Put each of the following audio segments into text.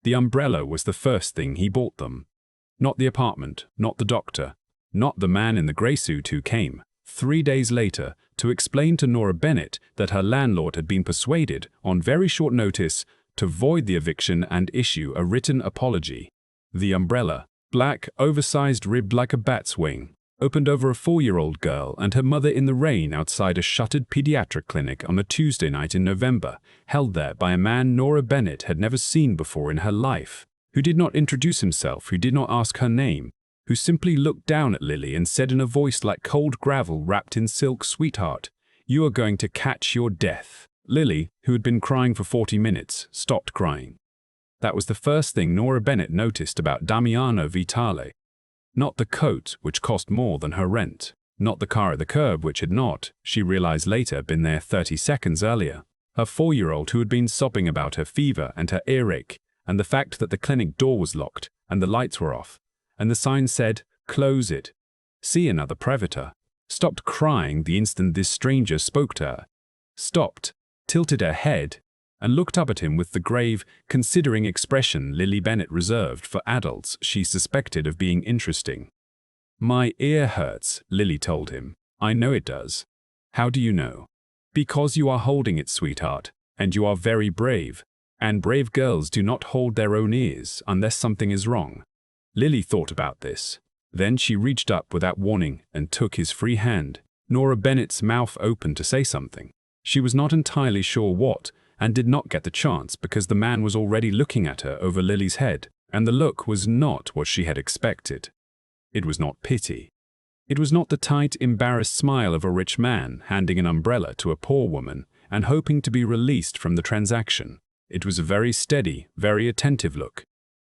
The umbrella was the first thing he bought them. Not the apartment, not the doctor, not the man in the grey suit who came, 3 days later, to explain to Nora Bennett that her landlord had been persuaded, on very short notice, to void the eviction and issue a written apology. The umbrella, black, oversized, ribbed like a bat's wing, opened over a 4-year-old girl and her mother in the rain outside a shuttered pediatric clinic on a Tuesday night in November, held there by a man Nora Bennett had never seen before in her life, who did not introduce himself, who did not ask her name, who simply looked down at Lily and said in a voice like cold gravel wrapped in silk, "Sweetheart, you are going to catch your death." Lily, who had been crying for 40 minutes, stopped crying. That was the first thing Nora Bennett noticed about Damiano Vitale. Not the coat, which cost more than her rent. Not the car at the curb, which had not, she realized later, been there 30 seconds earlier. Her 4-year-old who had been sobbing about her fever and her earache, and the fact that the clinic door was locked and the lights were off, and the sign said, "Close it. See another predator." Stopped crying the instant this stranger spoke to her. Stopped, tilted her head, and looked up at him with the grave, considering expression Lily Bennett reserved for adults she suspected of being interesting. "My ear hurts," Lily told him. "I know it does." "How do you know?" "Because you are holding it, sweetheart, and you are very brave, and brave girls do not hold their own ears unless something is wrong." Lily thought about this. Then she reached up without warning and took his free hand. Nora Bennett's mouth opened to say something. She was not entirely sure what, and did not get the chance because the man was already looking at her over Lily's head, and the look was not what she had expected. It was not pity. It was not the tight, embarrassed smile of a rich man handing an umbrella to a poor woman and hoping to be released from the transaction. It was a very steady, very attentive look.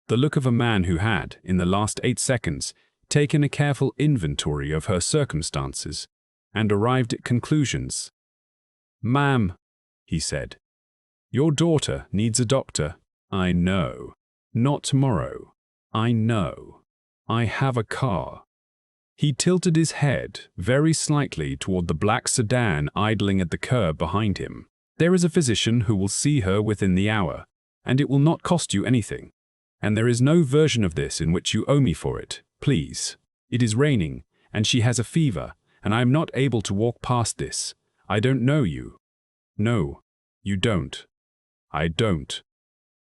The look of a man who had, in the last 8 seconds, taken a careful inventory of her circumstances and arrived at conclusions. "Ma'am," he said, "your daughter needs a doctor." "I know." "Not tomorrow." "I know. I have a car." He tilted his head very slightly toward the black sedan idling at the curb behind him. "There is a physician who will see her within the hour, and it will not cost you anything. And there is no version of this in which you owe me for it, please. It is raining, and she has a fever, and I am not able to walk past this. I don't know you." "No, you don't." "I don't.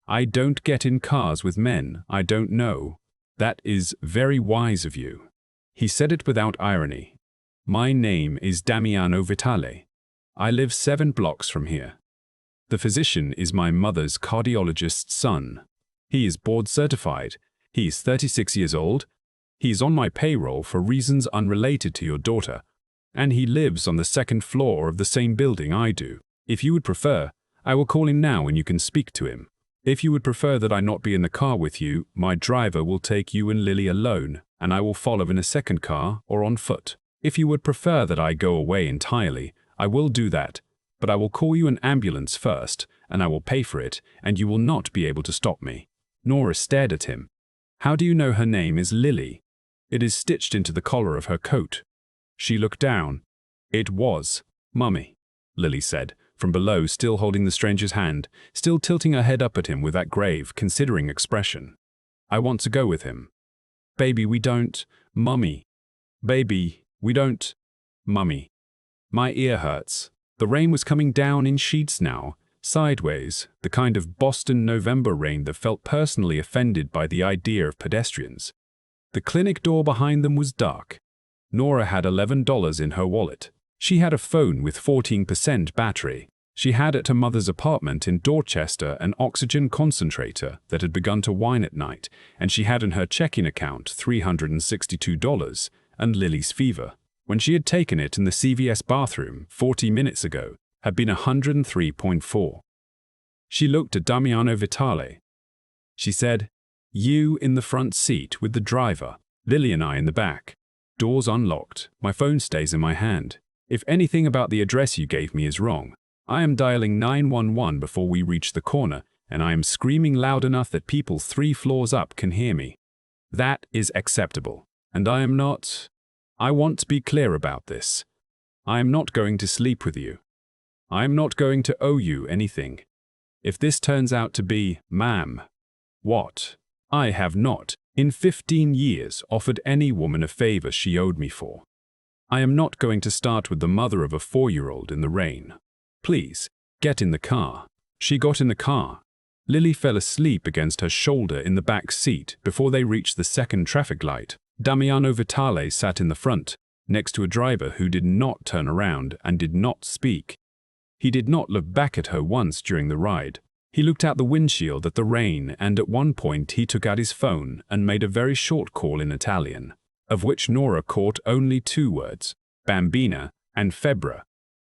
I don't get in cars with men I don't know." "That is very wise of you." He said it without irony. "My name is Damiano Vitale. I live 7 blocks from here. The physician is my mother's cardiologist's son. He is board certified. He is 36 years old. He is on my payroll for reasons unrelated to your daughter, and he lives on the 2nd floor of the same building I do. If you would prefer, I will call him now and you can speak to him. If you would prefer that I not be in the car with you, my driver will take you and Lily alone, and I will follow in a second car or on foot. If you would prefer that I go away entirely, I will do that, but I will call you an ambulance first, and I will pay for it, and you will not be able to stop me." Nora stared at him. "How do you know her name is Lily? It is stitched into the collar of her coat." She looked down. "It was, Mummy," Lily said, from below, still holding the stranger's hand, still tilting her head up at him with that grave, considering expression. "I want to go with him." "Baby, we don't." "Mummy." "Baby, we don't." "Mummy." "My ear hurts." The rain was coming down in sheets now, sideways, the kind of Boston November rain that felt personally offended by the idea of pedestrians. The clinic door behind them was dark. Nora had $11 in her wallet. She had a phone with 14% battery. She had at her mother's apartment in Dorchester an oxygen concentrator that had begun to whine at night, and she had in her checking account $362 and Lily's fever, when she had taken it in the CVS bathroom 40 minutes ago, had been 103.4. She looked at Damiano Vitale. She said, "You in the front seat with the driver, Lily and I in the back. Doors unlocked, my phone stays in my hand. If anything about the address you gave me is wrong, I am dialing 911 before we reach the corner, and I am screaming loud enough that people 3 floors up can hear me. That is acceptable, and I am not. I want to be clear about this. I am not going to sleep with you. I am not going to owe you anything. If this turns out to be, ma'am, What? I have not, in 15 years, offered any woman a favor she owed me for. I am not going to start with the mother of a 4-year-old in the rain. Please, get in the car. She got in the car. Lily fell asleep against her shoulder in the back seat before they reached the second traffic light. Damiano Vitale sat in the front, next to a driver who did not turn around and did not speak. He did not look back at her once during the ride. He looked out the windshield at the rain, and at one point he took out his phone and made a very short call in Italian, of which Nora caught only 2 words, bambina and febbre.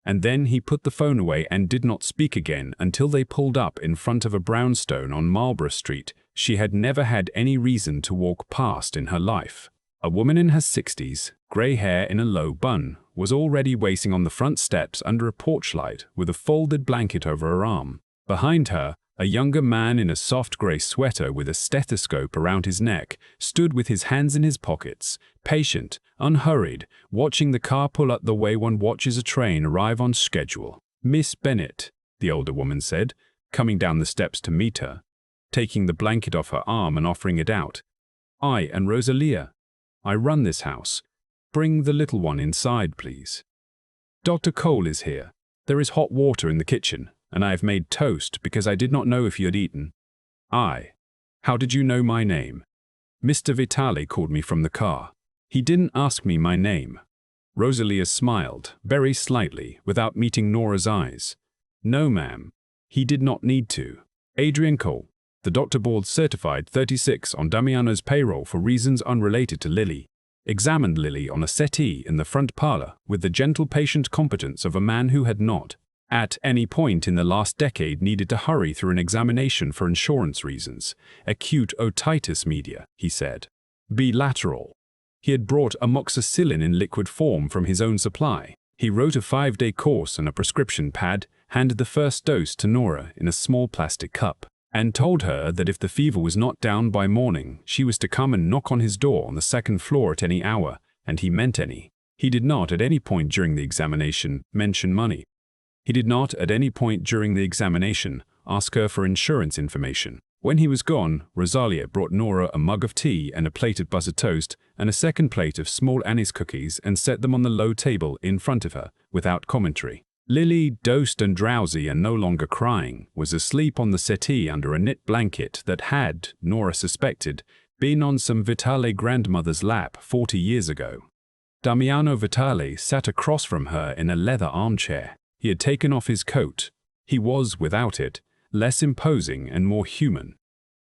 And then he put the phone away and did not speak again until they pulled up in front of a brownstone on Marlborough Street she had never had any reason to walk past in her life. A woman in her 60s, grey hair in a low bun, was already waiting on the front steps under a porch light with a folded blanket over her arm. Behind her, a younger man in a soft grey sweater with a stethoscope around his neck stood with his hands in his pockets, patient, unhurried, watching the car pull up the way one watches a train arrive on schedule. "Miss Bennett," the older woman said, coming down the steps to meet her, taking the blanket off her arm and offering it out. "I and Rosalia. I run this house. Bring the little one inside, please. Dr. Cole is here. There is hot water in the kitchen, and I have made toast because I did not know if you had eaten." How did you know my name?" "Mr. Vitale called me from the car. He didn't ask me my name." Rosalia smiled, very slightly, without meeting Nora's eyes. "No, ma'am. He did not need to. Adrian Cole, the doctor board certified 36 on Damiano's payroll for reasons unrelated to Lily, examined Lily on a settee in the front parlor with the gentle patient competence of a man who had not, at any point in the last decade, needed to hurry through an examination for insurance reasons. Acute otitis media, he said. Bilateral. He had brought amoxicillin in liquid form from his own supply. He wrote a 5-day course on a prescription pad, handed the first dose to Nora in a small plastic cup, and told her that if the fever was not down by morning, she was to come and knock on his door on the 2nd floor at any hour, and he meant any. He did not at any point during the examination mention money. He did not at any point during the examination ask her for insurance information. When he was gone, Rosalia brought Nora a mug of tea and a plate of buttered toast and a second plate of small anise cookies and set them on the low table in front of her, without commentary. Lily, dosed and drowsy and no longer crying, was asleep on the settee under a knit blanket that had, Nora suspected, been on some Vitale grandmother's lap 40 years ago. Damiano Vitale sat across from her in a leather armchair. He had taken off his coat. He was, without it, less imposing and more human.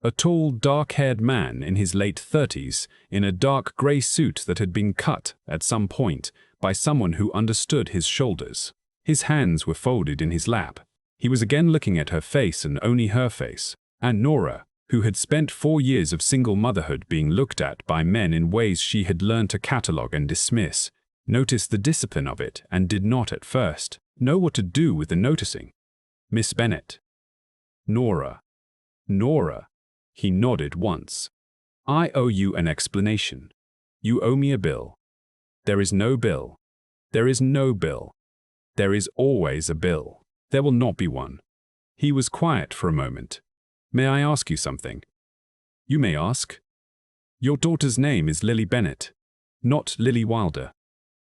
A tall, dark-haired man in his late 30s, in a dark grey suit that had been cut, at some point, by someone who understood his shoulders. His hands were folded in his lap. He was again looking at her face and only her face. And Nora, who had spent 4 years of single motherhood being looked at by men in ways she had learned to catalogue and dismiss, noticed the discipline of it and did not at first know what to do with the noticing. "Miss Bennett." "Nora." "Nora." He nodded once. "I owe you an explanation. You owe me a bill." "There is no bill." "There is no bill." "There is always a bill." "There will not be one." He was quiet for a moment. "May I ask you something?" "You may ask." "Your daughter's name is Lily Bennett, not Lily Wilder."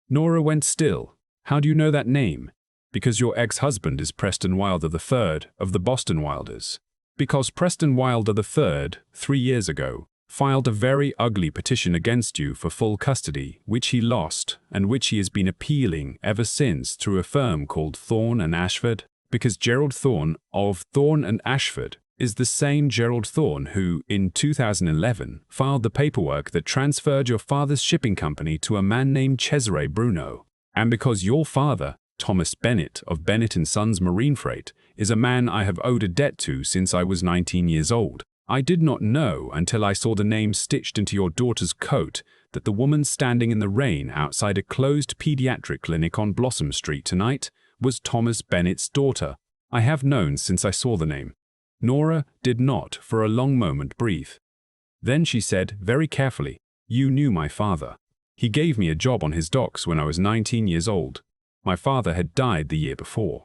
Nora went still. "How do you know that name?" "Because your ex-husband is Preston Wilder III of the Boston Wilders." "Because Preston Wilder III, 3 years ago, filed a very ugly petition against you for full custody, which he lost, and which he has been appealing ever since through a firm called Thorne and Ashford. Because Gerald Thorne of Thorne and Ashford is the same Gerald Thorne who, in 2011, filed the paperwork that transferred your father's shipping company to a man named Cesare Bruno. And because your father, Thomas Bennett of Bennett & Sons Marine Freight, is a man I have owed a debt to since I was 19 years old. I did not know until I saw the name stitched into your daughter's coat that the woman standing in the rain outside a closed pediatric clinic on Blossom Street tonight was Thomas Bennett's daughter. I have known since I saw the name." Nora did not, for a long moment, breathe. Then she said, very carefully, "You knew my father. He gave me a job on his docks when I was 19 years old. My father had died the year before.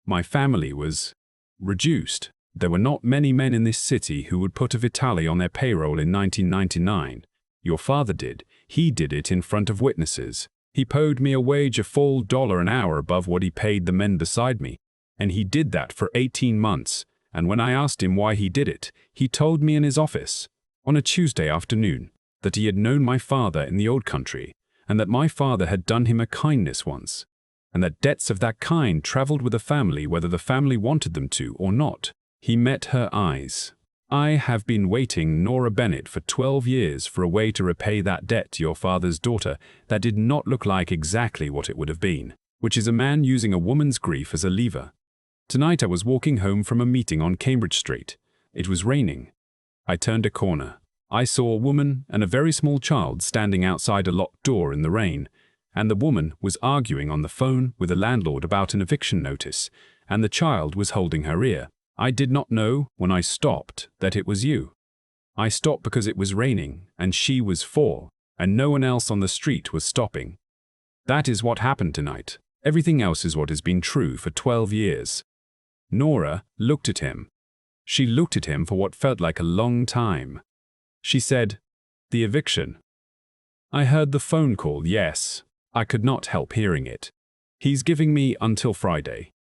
My family was reduced There were not many men in this city who would put a Vitale on their payroll in 1999. Your father did. He did it in front of witnesses. He paid me a wage a full $1 an hour above what he paid the men beside me. And he did that for 18 months. And when I asked him why he did it, he told me in his office, on a Tuesday afternoon, that he had known my father in the old country, and that my father had done him a kindness once, and that debts of that kind traveled with a family whether the family wanted them to or not. He met her eyes. I have been waiting, Nora Bennett, for 12 years for a way to repay that debt to your father's daughter that did not look like exactly what it would have been, which is a man using a woman's grief as a lever. Tonight I was walking home from a meeting on Cambridge Street. It was raining. I turned a corner. I saw a woman and a very small child standing outside a locked door in the rain, and the woman was arguing on the phone with the landlord about an eviction notice, and the child was holding her ear. I did not know, when I stopped, that it was you. I stopped because it was raining, and she was 4, and no one else on the street was stopping. That is what happened tonight. Everything else is what has been true for 12 years. Nora looked at him. She looked at him for what felt like a long time. She said, "The eviction." I heard the phone call, yes. I could not help hearing it. He's giving me until Friday.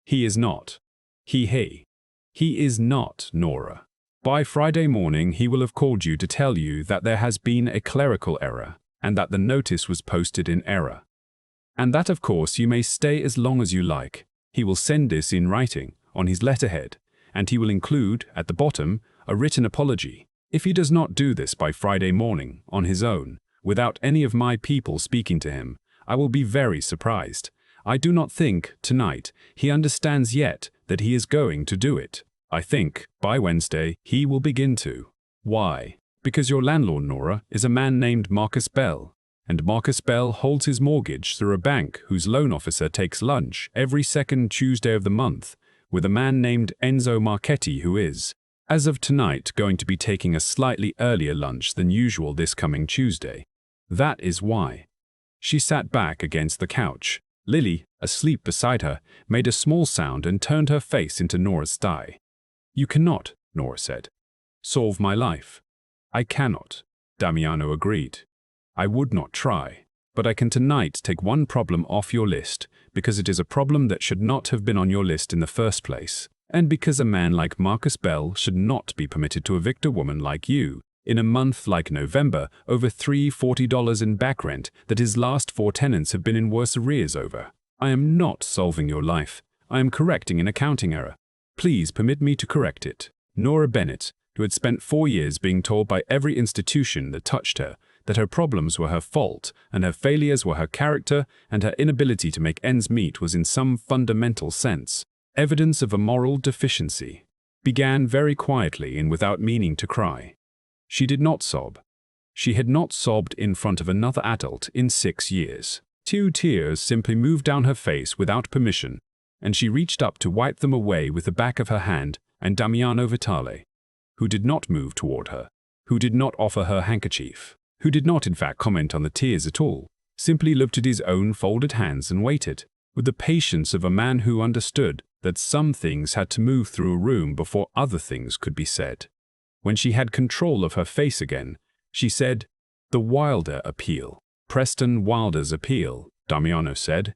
He is not. He is not, Nora. By Friday morning he will have called you to tell you that there has been a clerical error, and that the notice was posted in error. And that, of course, you may stay as long as you like. He will send this in writing, on his letterhead, and he will include, at the bottom, a written apology. If he does not do this by Friday morning, on his own, without any of my people speaking to him, I will be very surprised. I do not think, tonight, he understands yet that he is going to do it. I think, by Wednesday, he will begin to. Why? Because your landlord, Nora, is a man named Marcus Bell, and Marcus Bell holds his mortgage through a bank whose loan officer takes lunch every second Tuesday of the month, with a man named Enzo Marchetti who is, as of tonight, going to be taking a slightly earlier lunch than usual this coming Tuesday. That is why. She sat back against the couch. Lily, asleep beside her, made a small sound and turned her face into Nora's thigh. "You cannot," Nora said, "solve my life." "I cannot," Damiano agreed. "I would not try, but I can tonight take one problem off your list, because it is a problem that should not have been on your list in the first place, and because a man like Marcus Bell should not be permitted to evict a woman like you, in a month like November, over $340 in back rent that his last 4 tenants have been in worse arrears over. I am not solving your life. I am correcting an accounting error. Please permit me to correct it." Nora Bennett, who had spent 4 years being told by every institution that touched her that her problems were her fault and her failures were her character and her inability to make ends meet was in some fundamental sense evidence of a moral deficiency, began very quietly and without meaning to cry. She did not sob. She had not sobbed in front of another adult in 6 years. 2 tears simply moved down her face without permission, and she reached up to wipe them away with the back of her hand, and Damiano Vitale, who did not move toward her, who did not offer her handkerchief, who did not in fact comment on the tears at all, simply looked at his own folded hands and waited, with the patience of a man who understood that some things had to move through a room before other things could be said. When she had control of her face again, she said, "The Wilder appeal, Preston Wilder's appeal," Damiano said,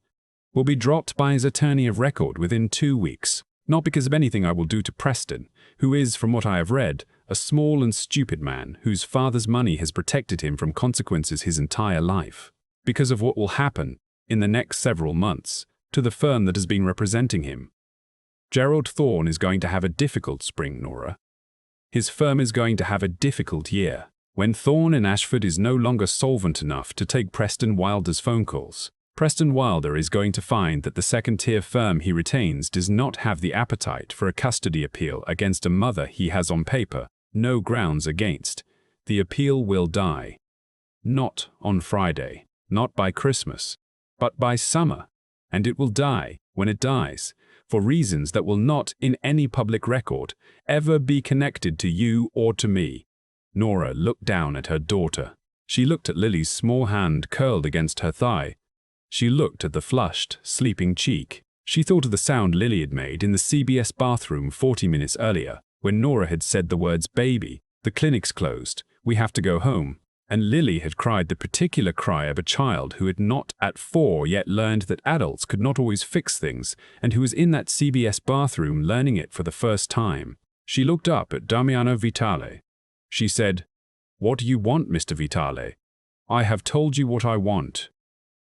"will be dropped by his attorney of record within 2 weeks, not because of anything I will do to Preston, who is, from what I have read, a small and stupid man whose father's money has protected him from consequences his entire life, because of what will happen, in the next several months, to the firm that has been representing him. Gerald Thorne is going to have a difficult spring, Nora. His firm is going to have a difficult year, when Thorne Ashford is no longer solvent enough to take Preston Wilder's phone calls. Preston Wilder is going to find that the second-tier firm he retains does not have the appetite for a custody appeal against a mother he has on paper no grounds against. The appeal will die. Not on Friday, not by Christmas, but by summer. And it will die when it dies, for reasons that will not, in any public record, ever be connected to you or to me. Nora looked down at her daughter. She looked at Lily's small hand curled against her thigh. She looked at the flushed, sleeping cheek. She thought of the sound Lily had made in the CBS bathroom 40 minutes earlier, when Nora had said the words, "Baby, the clinic's closed, we have to go home," and Lily had cried the particular cry of a child who had not at 4 yet learned that adults could not always fix things, and who was in that CBS bathroom learning it for the first time. She looked up at Damiano Vitale. She said, "What do you want, Mr. Vitale?" "I have told you what I want."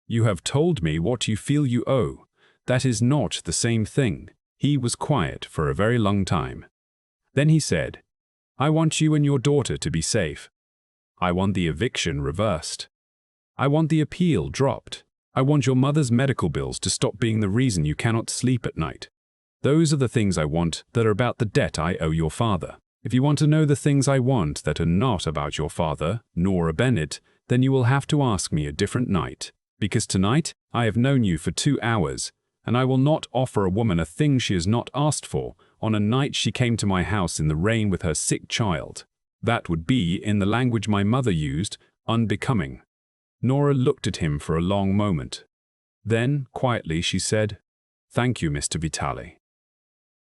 "You have told me what you feel you owe. That is not the same thing." He was quiet for a very long time. Then he said, "I want you and your daughter to be safe. I want the eviction reversed. I want the appeal dropped. I want your mother's medical bills to stop being the reason you cannot sleep at night. Those are the things I want that are about the debt I owe your father. If you want to know the things I want that are not about your father, Nora Bennett, then you will have to ask me a different night. Because tonight, I have known you for 2 hours, and I will not offer a woman a thing she has not asked for on a night she came to my house in the rain with her sick child. That would be, in the language my mother used, unbecoming." Nora looked at him for a long moment. Then, quietly, she said, "Thank you, Mr. Vitale."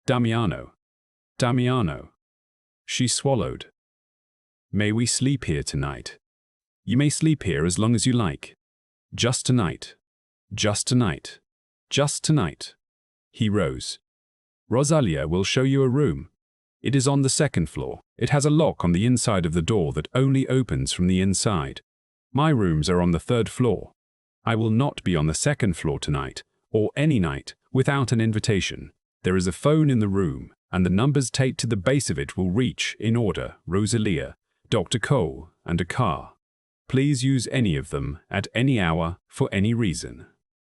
"Damiano. Damiano." She swallowed. "May we sleep here tonight?" "You may sleep here as long as you like. Just tonight. Just tonight. Just tonight." He rose. "Rosalia will show you a room. It is on the 2nd floor. It has a lock on the inside of the door that only opens from the inside. My rooms are on the 3rd floor. I will not be on the 2nd floor tonight, or any night, without an invitation. There is a phone in the room, and the numbers taped to the base of it will reach, in order, Rosalia, Dr. Cole, and a car. Please use any of them, at any hour, for any reason.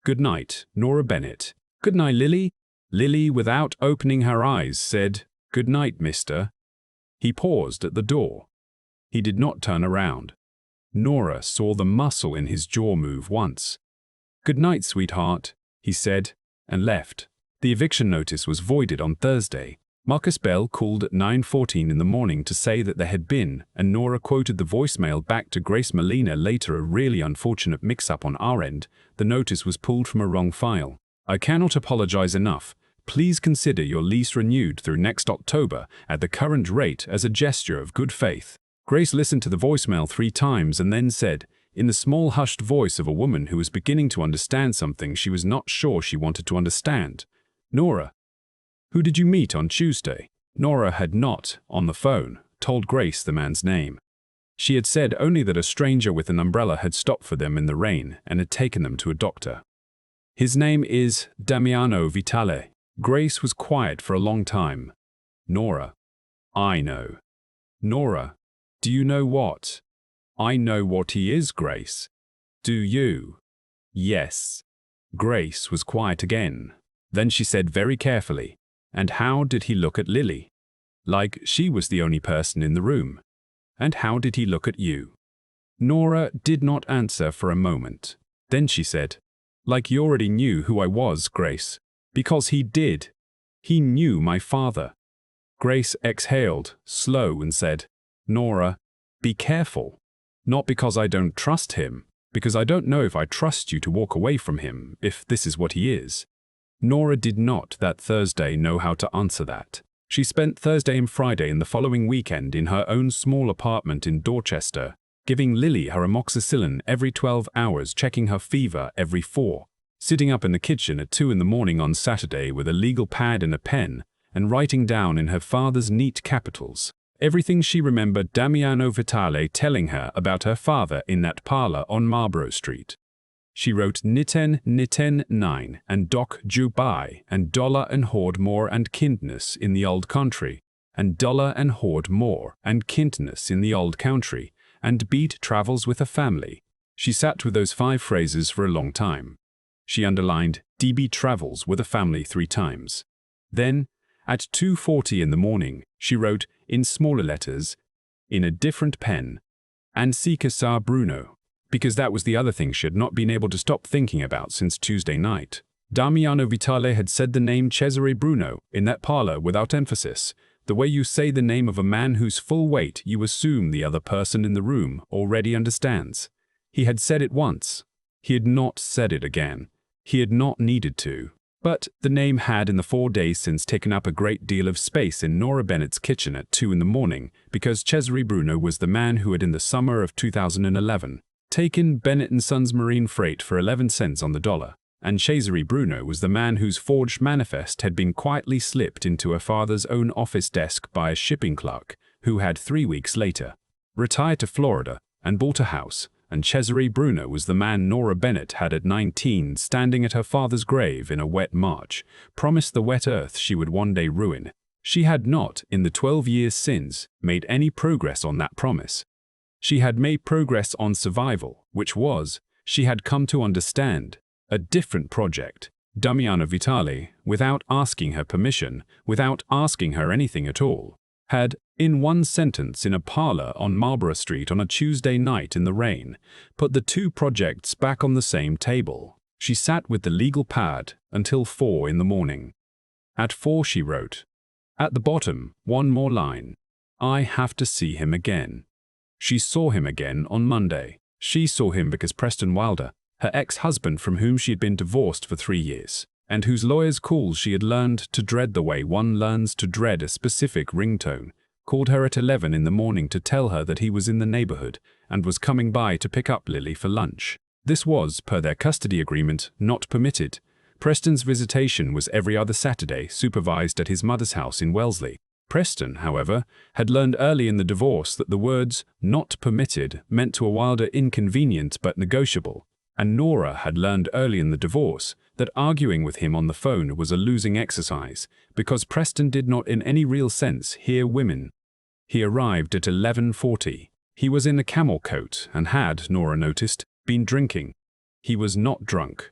Good night, Nora Bennett." "Good night, Lily." Lily, without opening her eyes, said, "Good night, mister." He paused at the door. He did not turn around. Nora saw the muscle in his jaw move once. "Good night, sweetheart," he said, and left. The eviction notice was voided on Thursday. Marcus Bell called at 9:14 in the morning to say that there had been, and Nora quoted the voicemail back to Grace Molina later, "a really unfortunate mix-up on our end. The notice was pulled from a wrong file. I cannot apologize enough. Please consider your lease renewed through next October at the current rate as a gesture of good faith." Grace listened to the voicemail 3 times and then said, in the small hushed voice of a woman who was beginning to understand something she was not sure she wanted to understand, "Nora, who did you meet on Tuesday?" Nora had not, on the phone, told Grace the man's name. She had said only that a stranger with an umbrella had stopped for them in the rain and had taken them to a doctor. "His name is Damiano Vitale." Grace was quiet for a long time. "Nora, I know." "Nora, do you know what?" "I know what he is, Grace." "Do you?" "Yes." Grace was quiet again. Then she said very carefully, "And how did he look at Lily?" Like she was the only person in the room. "And how did he look at you?" Nora did not answer for a moment. Then she said, "Like you already knew who I was, Grace. Because he did. He knew my father." Grace exhaled, slow, and said, "Nora, be careful. Not because I don't trust him, because I don't know if I trust you to walk away from him, if this is what he is." Nora did not that Thursday know how to answer that. She spent Thursday and Friday and the following weekend in her own small apartment in Dorchester, giving Lily her amoxicillin every 12 hours, checking her fever every 4, sitting up in the kitchen at 2 in the morning on Saturday with a legal pad and a pen, and writing down in her father's neat capitals everything she remembered Damiano Vitale telling her about her father in that parlor on Marlborough Street. She wrote Niten 9 and Doc Jubai and Dollar and Hoard More and Kindness in the Old Country and Dollar and Hoard More and Kindness in the Old Country and Beat Travels with a Family. She sat with those 5 phrases for a long time. She underlined DB Travels with a Family 3 times. Then, at 2:40 in the morning, she wrote, in smaller letters, in a different pen, and Cesare Bruno, because that was the other thing she had not been able to stop thinking about since Tuesday night. Damiano Vitale had said the name Cesare Bruno in that parlor without emphasis, the way you say the name of a man whose full weight you assume the other person in the room already understands. He had said it once. He had not said it again. He had not needed to. But the name had in the 4 days since taken up a great deal of space in Nora Bennett's kitchen at 2 in the morning, because Cesare Bruno was the man who had in the summer of 2011 taken Bennett & Sons marine freight for 11 cents on the dollar, and Cesare Bruno was the man whose forged manifest had been quietly slipped into her father's own office desk by a shipping clerk, who had 3 weeks later retired to Florida and bought a house. And Cesare Bruno was the man Nora Bennett had at 19 standing at her father's grave in a wet March, promised the wet earth she would one day ruin. She had not, in the 12 years since, made any progress on that promise. She had made progress on survival, which was, she had come to understand, a different project. Damiano Vitale, without asking her permission, without asking her anything at all, had, in one sentence in a parlor on Marlborough Street on a Tuesday night in the rain, put the two projects back on the same table. She sat with the legal pad until 4 in the morning. At 4 she wrote, at the bottom, one more line, I have to see him again. She saw him again on Monday. She saw him because Preston Wilder, her ex-husband from whom she had been divorced for 3 years, and whose lawyer's calls she had learned to dread the way one learns to dread a specific ringtone, called her at 11 in the morning to tell her that he was in the neighborhood and was coming by to pick up Lily for lunch. This was, per their custody agreement, not permitted. Preston's visitation was every other Saturday, supervised at his mother's house in Wellesley. Preston, however, had learned early in the divorce that the words not permitted meant to a Wilder inconvenient but negotiable, and Nora had learned early in the divorce that arguing with him on the phone was a losing exercise, because Preston did not in any real sense hear women. He arrived at 11:40. He was in a camel coat and had, Nora noticed, been drinking. He was not drunk.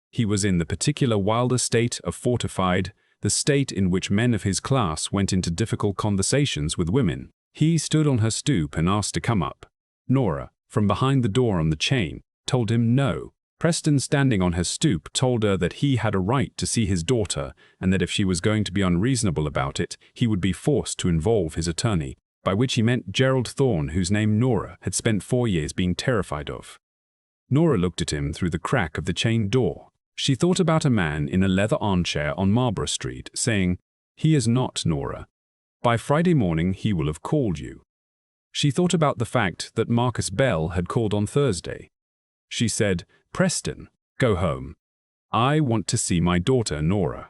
He was in the particular Wilder state of fortified, the state in which men of his class went into difficult conversations with women. He stood on her stoop and asked to come up. Nora, from behind the door on the chain, told him no. Preston, standing on her stoop, told her that he had a right to see his daughter and that if she was going to be unreasonable about it, he would be forced to involve his attorney, by which he meant Gerald Thorne, whose name Nora had spent 4 years being terrified of. Nora looked at him through the crack of the chain door. She thought about a man in a leather armchair on Marlborough Street, saying, he is not Nora. By Friday morning he will have called you. She thought about the fact that Marcus Bell had called on Thursday. She said, Preston, go home. I want to see my daughter Nora.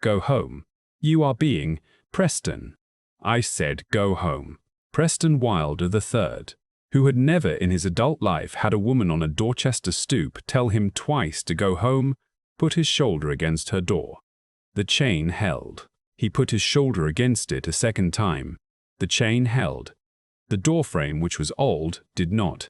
Go home. You are being, Preston. I said go home. Preston Wilder III, who had never in his adult life had a woman on a Dorchester stoop tell him twice to go home, put his shoulder against her door. The chain held. He put his shoulder against it a second time. The chain held. The doorframe, which was old, did not.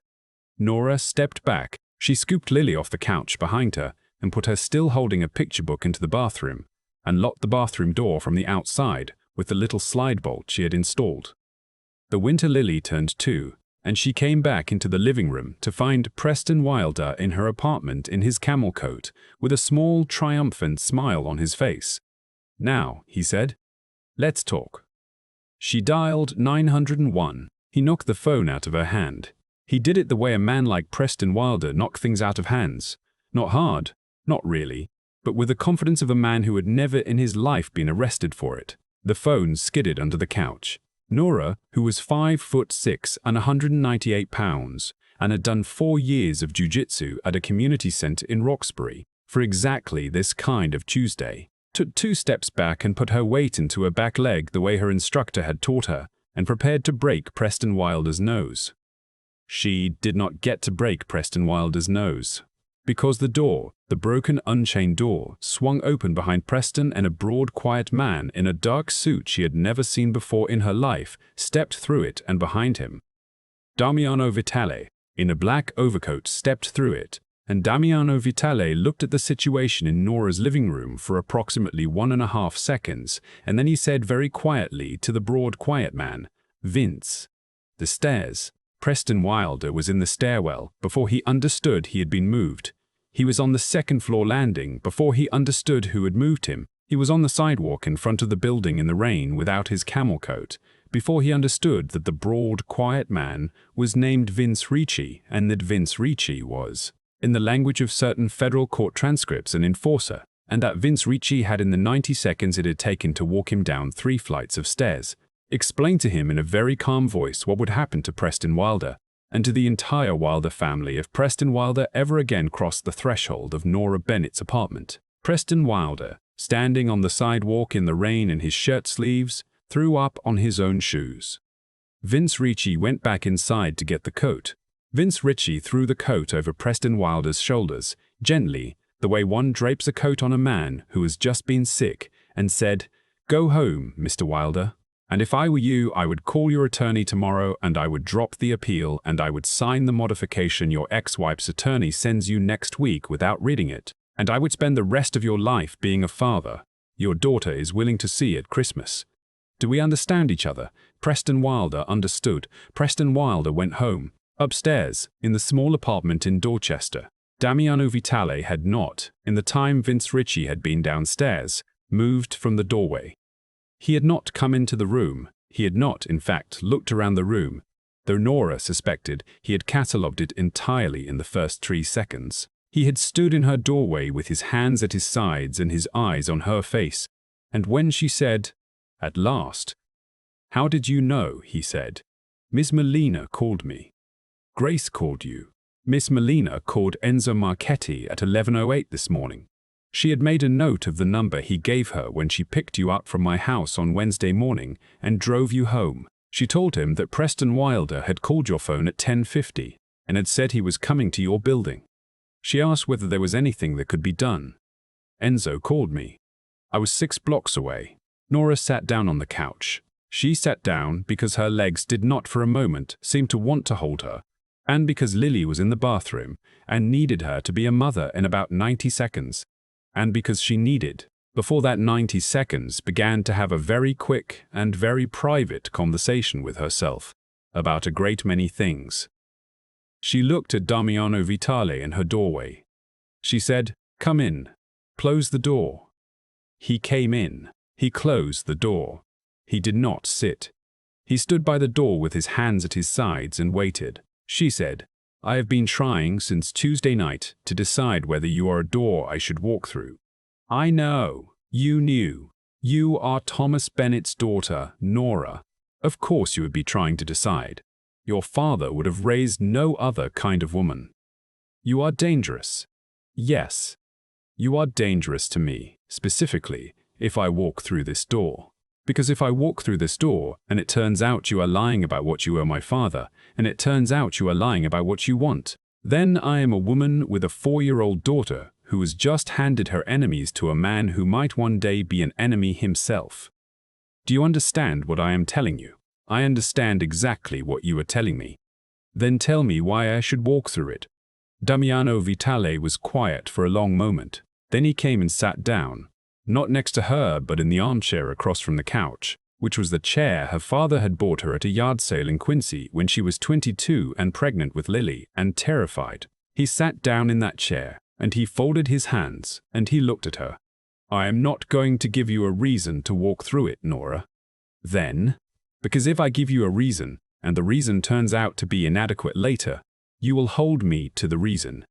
Nora stepped back. She scooped Lily off the couch behind her and put her still holding a picture book into the bathroom and locked the bathroom door from the outside with the little slide bolt she had installed. The winter Lily turned 2, and she came back into the living room to find Preston Wilder in her apartment in his camel coat with a small, triumphant smile on his face. Now, he said, let's talk. She dialed 901. He knocked the phone out of her hand. He did it the way a man like Preston Wilder knocked things out of hands. Not hard, not really, but with the confidence of a man who had never in his life been arrested for it. The phone skidded under the couch. Nora, who was 5'6" and 198 pounds, and had done 4 years of jiu-jitsu at a community center in Roxbury for exactly this kind of Tuesday, took 2 steps back and put her weight into her back leg the way her instructor had taught her, and prepared to break Preston Wilder's nose. She did not get to break Preston Wilder's nose, because the door, the broken unchained door, swung open behind Preston, and a broad, quiet man in a dark suit she had never seen before in her life stepped through it and behind him. Damiano Vitale, in a black overcoat, stepped through it, and Damiano Vitale looked at the situation in Nora's living room for approximately 1.5 seconds, and then he said very quietly to the broad, quiet man, Vince. The stairs. Preston Wilder was in the stairwell before he understood he had been moved. He was on the 2nd floor landing before he understood who had moved him. He was on the sidewalk in front of the building in the rain without his camel coat before he understood that the broad, quiet man was named Vince Ricci, and that Vince Ricci was, in the language of certain federal court transcripts, an enforcer. and that Vince Ricci had in the 90 seconds it had taken to walk him down 3 flights of stairs. Explained to him in a very calm voice what would happen to Preston Wilder, and to the entire Wilder family if Preston Wilder ever again crossed the threshold of Nora Bennett's apartment. Preston Wilder, standing on the sidewalk in the rain in his shirt sleeves, threw up on his own shoes. Vince Ricci went back inside to get the coat. Vince Ricci threw the coat over Preston Wilder's shoulders, gently, the way one drapes a coat on a man who has just been sick, and said, "Go home, Mr. Wilder. And if I were you, I would call your attorney tomorrow and I would drop the appeal and I would sign the modification your ex-wife's attorney sends you next week without reading it. And I would spend the rest of your life being a father your daughter is willing to see at Christmas. Do we understand each other?" Preston Wilder understood. Preston Wilder went home, upstairs, in the small apartment in Dorchester. Damiano Vitale had not, in the time Vince Ricci had been downstairs, moved from the doorway. He had not come into the room. He had not, in fact, looked around the room, though Nora suspected he had catalogued it entirely in the first 3 seconds. He had stood in her doorway with his hands at his sides and his eyes on her face, and when she said, "At last," "How did you know?" he said. "Miss Melina called me." "Grace called you." "Miss Melina called Enzo Marchetti at 11:08 this morning. She had made a note of the number he gave her when she picked you up from my house on Wednesday morning and drove you home. She told him that Preston Wilder had called your phone at 10:50 and had said he was coming to your building. She asked whether there was anything that could be done. Enzo called me. I was 6 blocks away." Nora sat down on the couch. She sat down because her legs did not for a moment seem to want to hold her, and because Lily was in the bathroom and needed her to be a mother in about 90 seconds, and because she needed, before that 90 seconds began, to have a very quick and very private conversation with herself about a great many things. She looked at Damiano Vitale in her doorway. She said, "Come in. Close the door." He came in. He closed the door. He did not sit. He stood by the door with his hands at his sides and waited. She said, "I have been trying since Tuesday night to decide whether you are a door I should walk through." "I know. You knew. You are Thomas Bennett's daughter, Nora. Of course you would be trying to decide. Your father would have raised no other kind of woman. You are dangerous. Yes. You are dangerous to me, specifically, if I walk through this door. Because if I walk through this door, and it turns out you are lying about what you owe my father, and it turns out you are lying about what you want, then I am a woman with a 4-year-old daughter who has just handed her enemies to a man who might one day be an enemy himself. Do you understand what I am telling you? I understand exactly what you are telling me. Then tell me why I should walk through it." Damiano Vitale was quiet for a long moment. Then he came and sat down, not next to her but in the armchair across from the couch, which was the chair her father had bought her at a yard sale in Quincy when she was 22 and pregnant with Lily and terrified. He sat down in that chair, and he folded his hands, and he looked at her. "I am not going to give you a reason to walk through it, Nora." "Then?" "Because if I give you a reason, and the reason turns out to be inadequate later, you will hold me to the reason,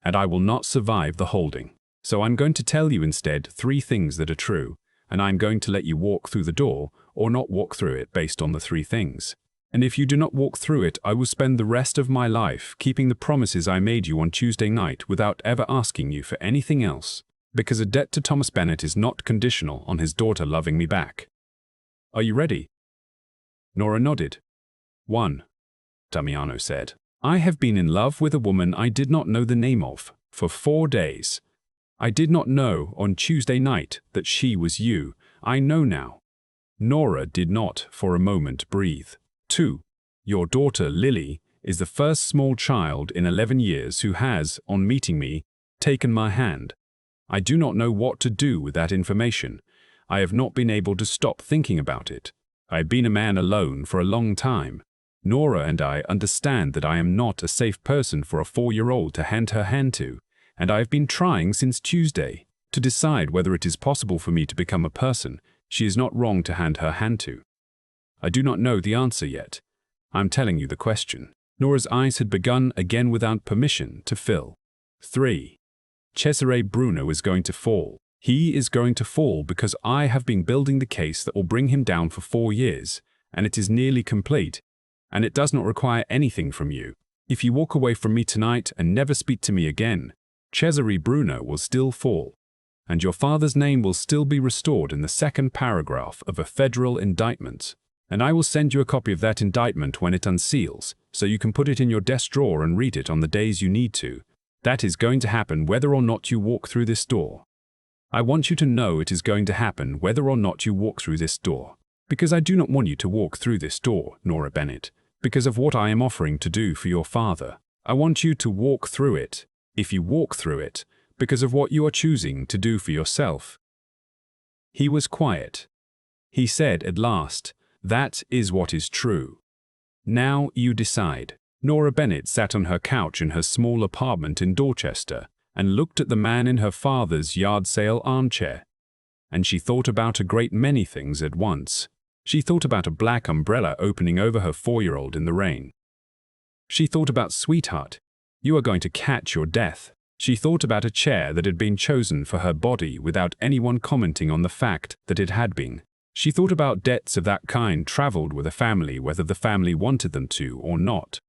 and I will not survive the holding. So I'm going to tell you instead 3 things that are true, and I'm going to let you walk through the door or not walk through it based on the 3 things. And if you do not walk through it, I will spend the rest of my life keeping the promises I made you on Tuesday night without ever asking you for anything else, because a debt to Thomas Bennett is not conditional on his daughter loving me back. Are you ready?" Nora nodded. 1. Damiano said, "I have been in love with a woman I did not know the name of for 4 days. I did not know on Tuesday night that she was you. I know now." Nora did not for a moment breathe. 2. Your daughter, Lily, is the first small child in 11 years who has, on meeting me, taken my hand. I do not know what to do with that information. I have not been able to stop thinking about it. I have been a man alone for a long time. Nora and I understand that I am not a safe person for a 4-year-old to hand her hand to, and I have been trying since Tuesday to decide whether it is possible for me to become a person she is not wrong to hand her hand to. I do not know the answer yet. I am telling you the question." Nora's eyes had begun again without permission to fill. 3. Cesare Bruno is going to fall. He is going to fall because I have been building the case that will bring him down for 4 years, and it is nearly complete, and it does not require anything from you. If you walk away from me tonight and never speak to me again, Cesare Bruno will still fall, and your father's name will still be restored in the second paragraph of a federal indictment. And I will send you a copy of that indictment when it unseals, so you can put it in your desk drawer and read it on the days you need to. That is going to happen whether or not you walk through this door. I want you to know it is going to happen whether or not you walk through this door. Because I do not want you to walk through this door, Nora Bennett, because of what I am offering to do for your father. I want you to walk through it, if you walk through it, because of what you are choosing to do for yourself. He was quiet. He said at last, "That is what is true. Now you decide." Nora Bennett sat on her couch in her small apartment in Dorchester and looked at the man in her father's yard sale armchair. And she thought about a great many things at once. She thought about a black umbrella opening over her 4-year-old in the rain. She thought about "Sweetheart, you are going to catch your death." She thought about a chair that had been chosen for her body without anyone commenting on the fact that it had been. She thought about debts of that kind traveled with a family whether the family wanted them to or not.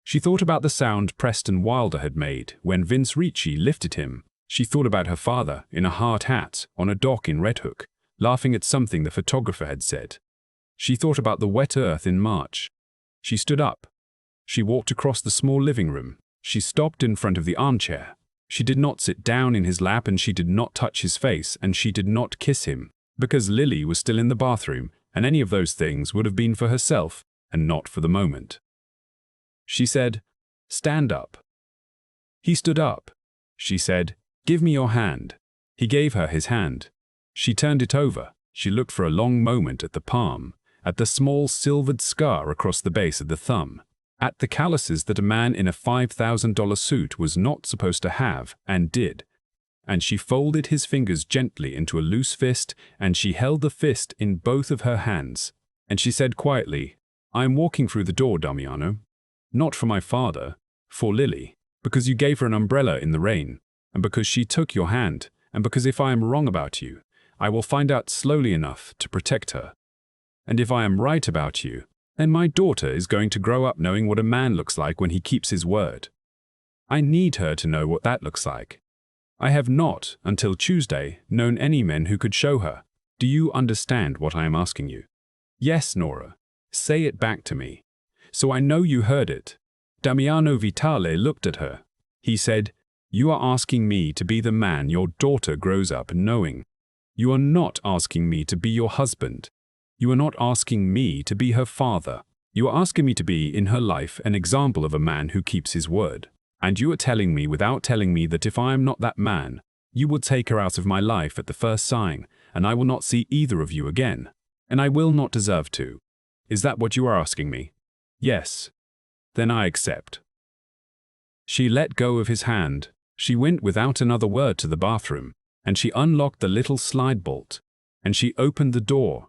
She thought about the sound Preston Wilder had made when Vince Ricci lifted him. She thought about her father in a hard hat on a dock in Red Hook, laughing at something the photographer had said. She thought about the wet earth in March. She stood up. She walked across the small living room. She stopped in front of the armchair. She did not sit down in his lap, and she did not touch his face, and she did not kiss him, because Lily was still in the bathroom, and any of those things would have been for herself and not for the moment. She said, "Stand up." He stood up. She said, "Give me your hand." He gave her his hand. She turned it over. She looked for a long moment at the palm, at the small silvered scar across the base of the thumb, at the calluses that a man in a $5,000 suit was not supposed to have and did. And she folded his fingers gently into a loose fist, and she held the fist in both of her hands. And she said quietly, "I am walking through the door, Damiano. Not for my father, for Lily, because you gave her an umbrella in the rain, and because she took your hand, and because if I am wrong about you, I will find out slowly enough to protect her. And if I am right about you, then my daughter is going to grow up knowing what a man looks like when he keeps his word. I need her to know what that looks like. I have not, until Tuesday, known any men who could show her. Do you understand what I am asking you?" "Yes, Nora. Say it back to me, so I know you heard it." Damiano Vitale looked at her. He said, "You are asking me to be the man your daughter grows up knowing. You are not asking me to be your husband. You are not asking me to be her father. You are asking me to be in her life an example of a man who keeps his word. And you are telling me without telling me that if I am not that man, you will take her out of my life at the first sign, and I will not see either of you again, and I will not deserve to. Is that what you are asking me?" "Yes." "Then I accept." She let go of his hand. She went without another word to the bathroom, and she unlocked the little slide bolt, and she opened the door.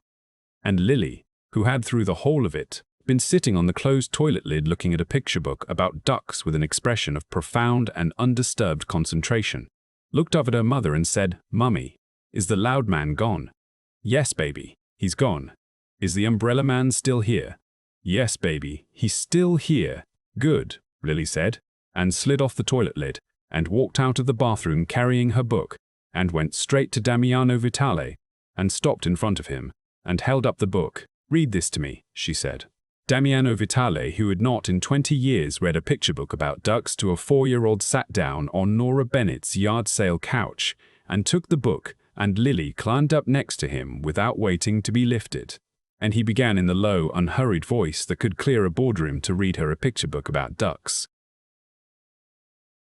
And Lily, who had through the whole of it been sitting on the closed toilet lid looking at a picture book about ducks with an expression of profound and undisturbed concentration, looked up at her mother and said, "Mummy, is the loud man gone?" "Yes, baby, he's gone." "Is the umbrella man still here?" "Yes, baby, he's still here." "Good," Lily said, and slid off the toilet lid, and walked out of the bathroom carrying her book, and went straight to Damiano Vitale, and stopped in front of him, and held up the book. "Read this to me," she said. Damiano Vitale, who had not in 20 years read a picture book about ducks to a 4-year-old, sat down on Nora Bennett's yard sale couch and took the book, and Lily climbed up next to him without waiting to be lifted. And he began in the low, unhurried voice that could clear a boardroom to read her a picture book about ducks.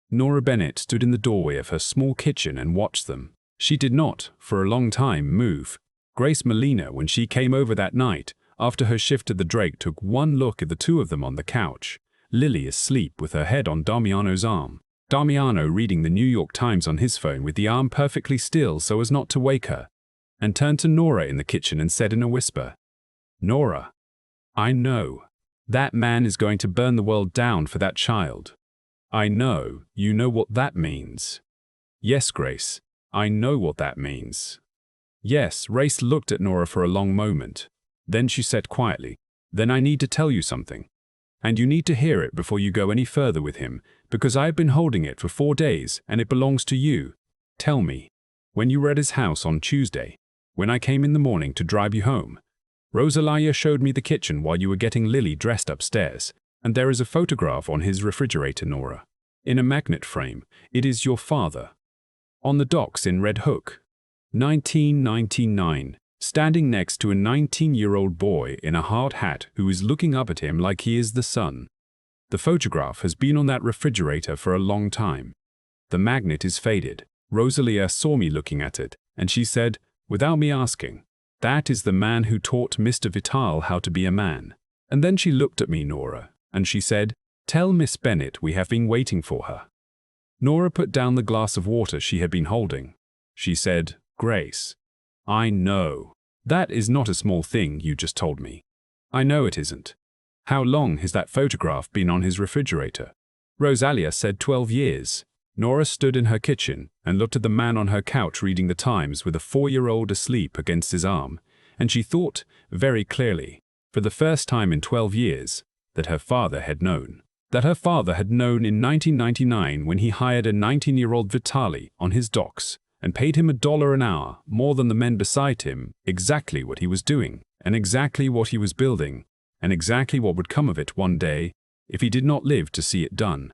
Nora Bennett stood in the doorway of her small kitchen and watched them. She did not, for a long time, move. Grace Molina, when she came over that night, after her shift at the Drake, took one look at the two of them on the couch, Lily asleep with her head on Damiano's arm, Damiano reading the New York Times on his phone with the arm perfectly still so as not to wake her, and turned to Nora in the kitchen and said in a whisper, "Nora, I know. That man is going to burn the world down for that child. I know you know what that means." "Yes, Grace, I know what that means. Yes, Race looked at Nora for a long moment. Then she said quietly, "Then I need to tell you something. And you need to hear it before you go any further with him, because I have been holding it for 4 days and it belongs to you. Tell me, when you were at his house on Tuesday, when I came in the morning to drive you home, Rosalia showed me the kitchen while you were getting Lily dressed upstairs, and there is a photograph on his refrigerator, Nora. In a magnet frame, it is your father. On the docks in Red Hook, 1999, standing next to a 19-year-old boy in a hard hat who is looking up at him like he is the sun. The photograph has been on that refrigerator for a long time. The magnet is faded. Rosalia saw me looking at it, and she said, without me asking, 'That is the man who taught Mr. Vital how to be a man.' And then she looked at me, Nora, and she said, 'Tell Miss Bennett we have been waiting for her.'" Nora put down the glass of water she had been holding. She said, "Grace, I know. That is not a small thing you just told me. I know it isn't. How long has that photograph been on his refrigerator?" Rosalia said 12 years. Nora stood in her kitchen and looked at the man on her couch reading the Times with a 4-year-old asleep against his arm, and she thought, very clearly, for the first time in 12 years, that her father had known. That her father had known in 1999 when he hired a 19-year-old Vitali on his docks and paid him $1 an hour, more than the men beside him, exactly what he was doing, and exactly what he was building, and exactly what would come of it one day if he did not live to see it done.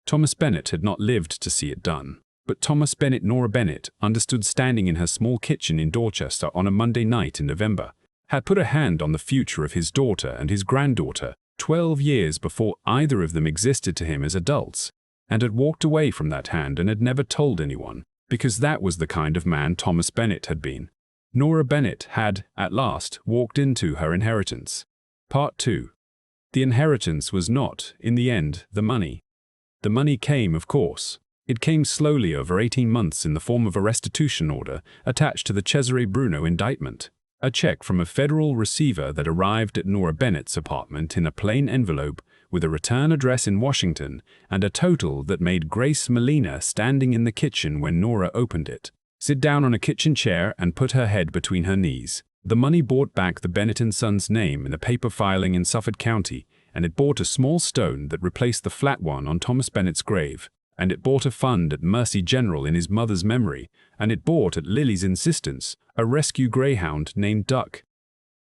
Thomas Bennett had not lived to see it done, but Thomas Bennett Nora Bennett understood standing in her small kitchen in Dorchester on a Monday night in November, had put a hand on the future of his daughter and his granddaughter 12 years before either of them existed to him as adults, and had walked away from that hand and had never told anyone, because that was the kind of man Thomas Bennett had been. Nora Bennett had, at last, walked into her inheritance. Part 2. The inheritance was not, in the end, the money. The money came, of course. It came slowly over 18 months in the form of a restitution order attached to the Cesare Bruno indictment, a check from a federal receiver that arrived at Nora Bennett's apartment in a plain envelope with a return address in Washington and a total that made Grace Molina standing in the kitchen when Nora opened it sit down on a kitchen chair and put her head between her knees. The money bought back the Bennett & Sons name in the paper filing in Suffolk County, and it bought a small stone that replaced the flat one on Thomas Bennett's grave, and it bought a fund at Mercy General in his mother's memory, and it bought, at Lily's insistence, a rescue greyhound named Duck.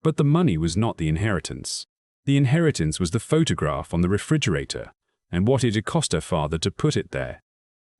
But the money was not the inheritance. The inheritance was the photograph on the refrigerator, and what it had cost her father to put it there,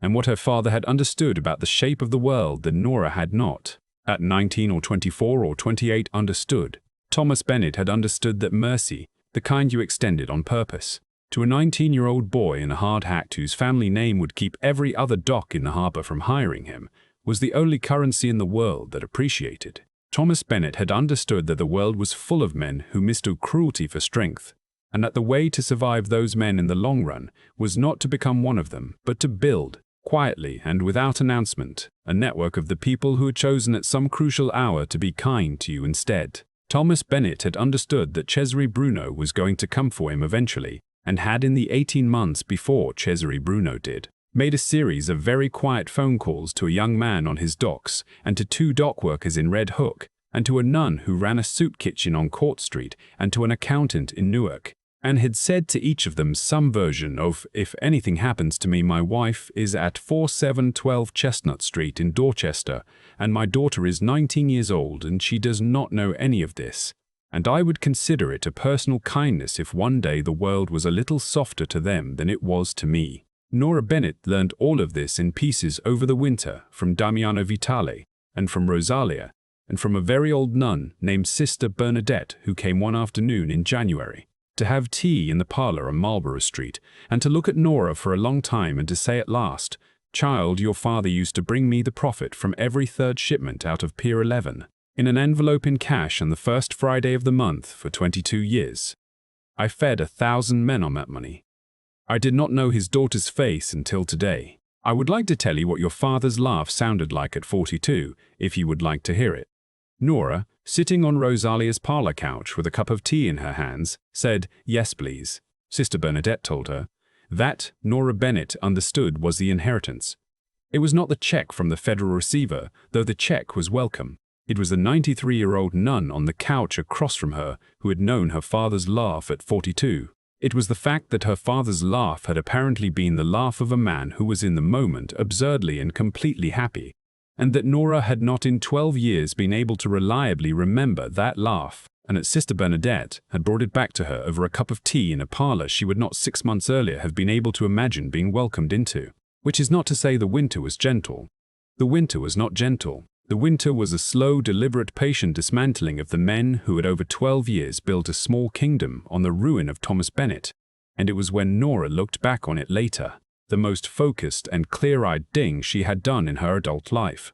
and what her father had understood about the shape of the world that Nora had not, at 19 or 24 or 28, understood. Thomas Bennett had understood that mercy, the kind you extended on purpose, to a 19-year-old boy in a hard hat whose family name would keep every other dock in the harbor from hiring him, was the only currency in the world that appreciated. Thomas Bennett had understood that the world was full of men who mistook cruelty for strength, and that the way to survive those men in the long run was not to become one of them, but to build, quietly and without announcement, a network of the people who had chosen at some crucial hour to be kind to you instead. Thomas Bennett had understood that Cesare Bruno was going to come for him eventually, and had in the 18 months before Cesare Bruno did, made a series of very quiet phone calls to a young man on his docks, and to 2 dock workers in Red Hook, and to a nun who ran a soup kitchen on Court Street, and to an accountant in Newark, and had said to each of them some version of, "If anything happens to me, my wife is at 4712 Chestnut Street in Dorchester, and my daughter is 19 years old and she does not know any of this, and I would consider it a personal kindness if one day the world was a little softer to them than it was to me." Nora Bennett learned all of this in pieces over the winter from Damiano Vitale, and from Rosalia, and from a very old nun named Sister Bernadette who came one afternoon in January to have tea in the parlor on Marlborough Street, and to look at Nora for a long time and to say at last, "Child, your father used to bring me the profit from every 3rd shipment out of Pier 11, in an envelope in cash on the first Friday of the month for 22 years. I fed 1,000 men on that money. I did not know his daughter's face until today. I would like to tell you what your father's laugh sounded like at 42, if you would like to hear it." Nora, sitting on Rosalia's parlor couch with a cup of tea in her hands, said, "Yes, please." Sister Bernadette told her. That, Nora Bennett understood, was the inheritance. It was not the check from the federal receiver, though the check was welcome. It was the 93-year-old nun on the couch across from her who had known her father's laugh at 42. It was the fact that her father's laugh had apparently been the laugh of a man who was in the moment absurdly and completely happy, and that Nora had not in 12 years been able to reliably remember that laugh, and that Sister Bernadette had brought it back to her over a cup of tea in a parlor she would not 6 months earlier have been able to imagine being welcomed into. Which is not to say the winter was gentle. The winter was not gentle. The winter was a slow, deliberate, patient dismantling of the men who had over 12 years built a small kingdom on the ruin of Thomas Bennett, and it was when Nora looked back on it later, the most focused and clear-eyed thing she had done in her adult life.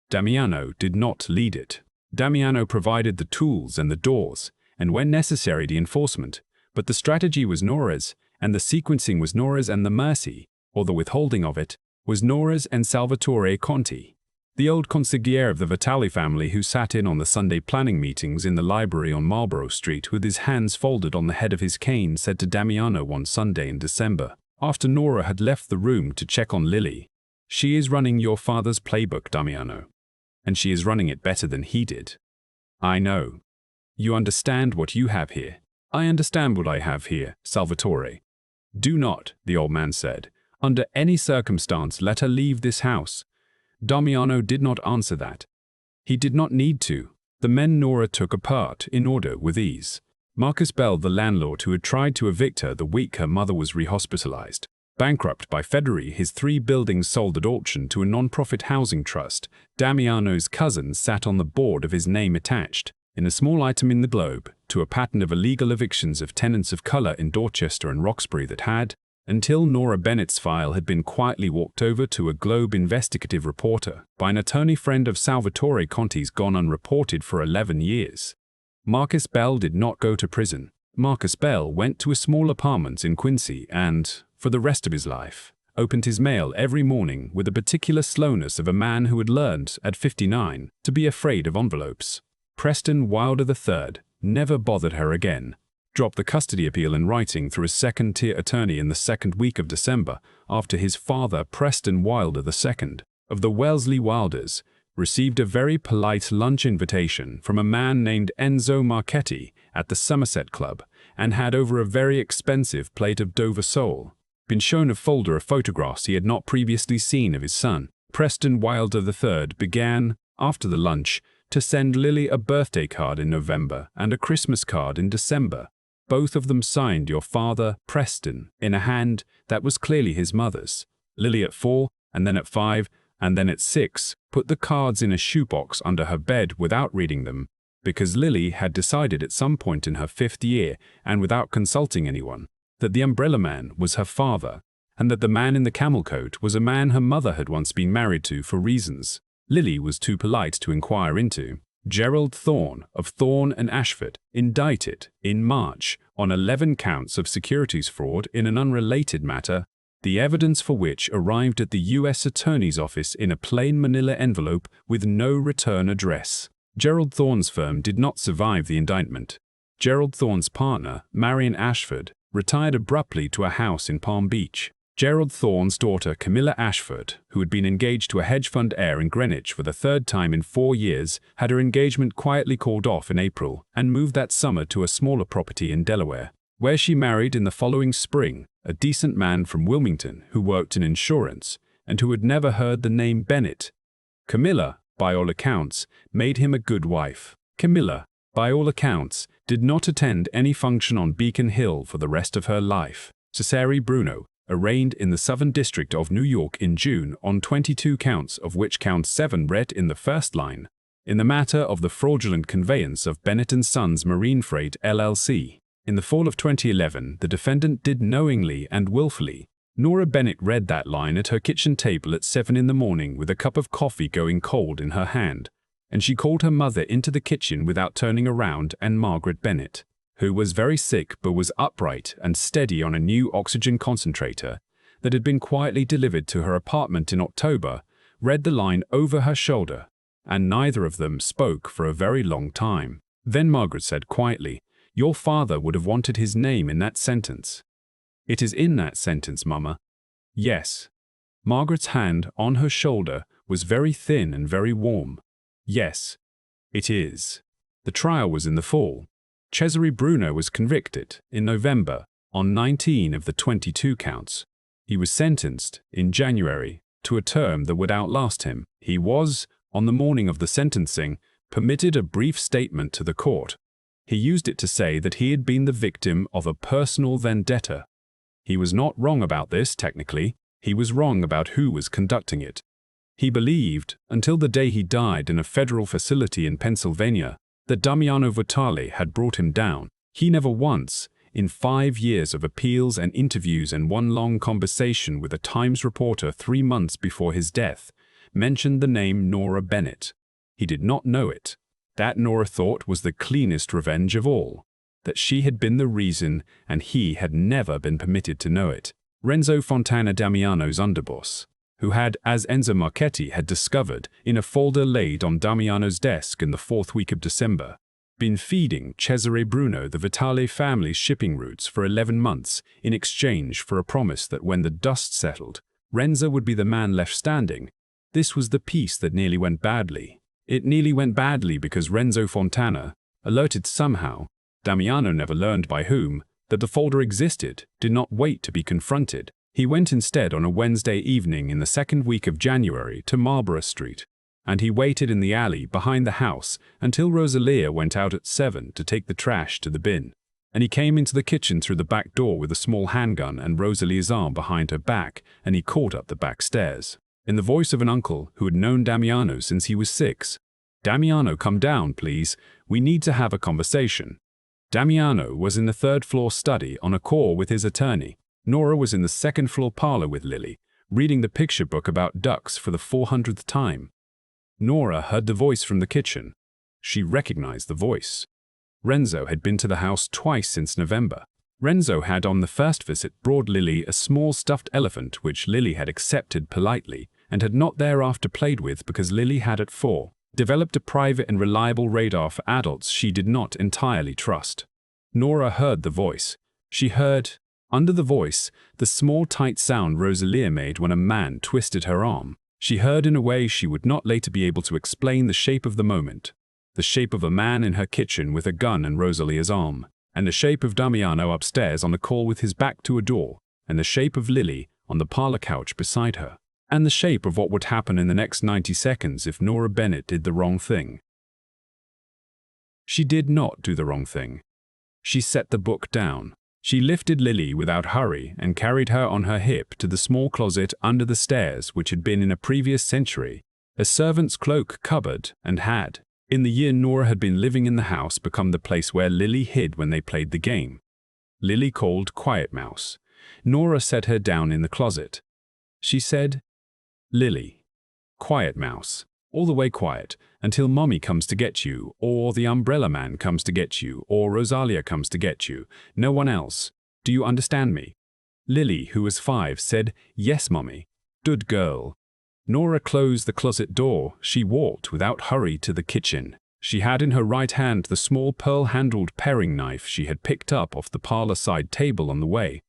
Damiano did not lead it. Damiano provided the tools and the doors, and when necessary the enforcement, but the strategy was Nora's, and the sequencing was Nora's, and the mercy, or the withholding of it, was Nora's and Salvatore Conti, the old consigliere of the Vitali family who sat in on the Sunday planning meetings in the library on Marlborough Street with his hands folded on the head of his cane, said to Damiano one Sunday in December, after Nora had left the room to check on Lily, "She is running your father's playbook, Damiano, and she is running it better than he did. I know. You understand what you have here. I understand what I have here, Salvatore. Do not," the old man said, "under any circumstance let her leave this house." Damiano did not answer that. He did not need to. The men Nora took apart in order with ease. Marcus Bell, the landlord who had tried to evict her the week her mother was rehospitalized. Bankrupt by Federi, his 3 buildings sold at auction to a non-profit housing trust. Damiano's cousin sat on the board of his name attached, in a small item in the Globe, to a pattern of illegal evictions of tenants of color in Dorchester and Roxbury that had, until Nora Bennett's file had been quietly walked over to a Globe investigative reporter by an attorney friend of Salvatore Conti's gone unreported for 11 years. Marcus Bell did not go to prison. Marcus Bell went to a small apartment in Quincy and, for the rest of his life, opened his mail every morning with the particular slowness of a man who had learned, at 59, to be afraid of envelopes. Preston Wilder III never bothered her again. Dropped the custody appeal in writing through a second-tier attorney in the second week of December after his father, Preston Wilder II, of the Wellesley Wilders, received a very polite lunch invitation from a man named Enzo Marchetti at the Somerset Club and had over a very expensive plate of Dover sole been shown a folder of photographs he had not previously seen of his son. Preston Wilder III began, after the lunch, to send Lily a birthday card in November and a Christmas card in December. Both of them signed "Your father, Preston," in a hand that was clearly his mother's. Lily at 4, and then at 5, and then at 6, put the cards in a shoebox under her bed without reading them, because Lily had decided at some point in her 5th year, and without consulting anyone, that the umbrella man was her father, and that the man in the camel coat was a man her mother had once been married to for reasons Lily was too polite to inquire into. Gerald Thorne of Thorne and Ashford, indicted in March on 11 counts of securities fraud in an unrelated matter, the evidence for which arrived at the U.S. Attorney's Office in a plain manila envelope with no return address. Gerald Thorne's firm did not survive the indictment. Gerald Thorne's partner, Marion Ashford, retired abruptly to a house in Palm Beach. Gerald Thorne's daughter, Camilla Ashford, who had been engaged to a hedge fund heir in Greenwich for the 3rd time in 4 years, had her engagement quietly called off in April and moved that summer to a smaller property in Delaware, where she married in the following spring a decent man from Wilmington who worked in insurance and who had never heard the name Bennett. Camilla, by all accounts, made him a good wife. Camilla, by all accounts, did not attend any function on Beacon Hill for the rest of her life. Cesare Bruno, arraigned in the Southern District of New York in June on 22 counts, of which count 7 read in the first line, in the matter of the fraudulent conveyance of Bennett & Sons Marine Freight LLC. In the fall of 2011, the defendant did knowingly and willfully. Nora Bennett read that line at her kitchen table at 7 in the morning with a cup of coffee going cold in her hand, and she called her mother into the kitchen without turning around, and Margaret Bennett, who was very sick but was upright and steady on a new oxygen concentrator that had been quietly delivered to her apartment in October, read the line over her shoulder, and neither of them spoke for a very long time. Then Margaret said quietly, "Your father would have wanted his name in that sentence." "It is in that sentence, Mama." "Yes." Margaret's hand on her shoulder was very thin and very warm. Yes, it is. The trial was in the fall. Cesare Bruno was convicted in November on 19 of the 22 counts. He was sentenced in January to a term that would outlast him. He was, on the morning of the sentencing, permitted a brief statement to the court. He used it to say that he had been the victim of a personal vendetta. He was not wrong about this, technically. He was wrong about who was conducting it. He believed, until the day he died in a federal facility in Pennsylvania, that Damiano Vitale had brought him down. He never once, in 5 years of appeals and interviews and one long conversation with a Times reporter 3 months before his death, mentioned the name Nora Bennett. He did not know it. That Nora thought was the cleanest revenge of all. That she had been the reason and he had never been permitted to know it. Renzo Fontana, Damiano's underboss, who had, as Enzo Marchetti had discovered in a folder laid on Damiano's desk in the 4th week of December, been feeding Cesare Bruno the Vitale family's shipping routes for 11 months in exchange for a promise that when the dust settled, Renzo would be the man left standing. This was the piece that nearly went badly. It nearly went badly because Renzo Fontana, alerted somehow, Damiano never learned by whom, that the folder existed, did not wait to be confronted. He went instead on a Wednesday evening in the 2nd week of January to Marlborough Street, and he waited in the alley behind the house until Rosalia went out at 7 to take the trash to the bin. And he came into the kitchen through the back door with a small handgun and Rosalia's arm behind her back, and he caught up the back stairs. In the voice of an uncle who had known Damiano since he was 6. "Damiano, come down, please. We need to have a conversation." Damiano was in the 3rd floor study on a call with his attorney. Nora was in the 2nd floor parlor with Lily, reading the picture book about ducks for the 400th time. Nora heard the voice from the kitchen. She recognized the voice. Renzo had been to the house twice since November. Renzo had on the first visit brought Lily a small stuffed elephant which Lily had accepted politely and had not thereafter played with because Lily had at 4 developed a private and reliable radar for adults she did not entirely trust. Nora heard the voice. She heard, under the voice, the small tight sound Rosalia made when a man twisted her arm. She heard in a way she would not later be able to explain the shape of the moment. The shape of a man in her kitchen with a gun and Rosalia's arm, and the shape of Damiano upstairs on the call with his back to a door, and the shape of Lily on the parlor couch beside her, and the shape of what would happen in the next 90 seconds if Nora Bennett did the wrong thing. She did not do the wrong thing. She set the book down. She lifted Lily without hurry and carried her on her hip to the small closet under the stairs which had been in a previous century a servant's cloak cupboard and had, in the year Nora had been living in the house, become the place where Lily hid when they played the game. Lily called Quiet Mouse. Nora set her down in the closet. She said, "Lily, Quiet Mouse, all the way quiet, until Mommy comes to get you, or the umbrella man comes to get you, or Rosalia comes to get you, no one else. Do you understand me?" Lily, who was 5, said, "Yes, Mommy." "Good girl." Nora closed the closet door. She walked without hurry to the kitchen. She had in her right hand the small pearl-handled paring knife she had picked up off the parlor side table on the way.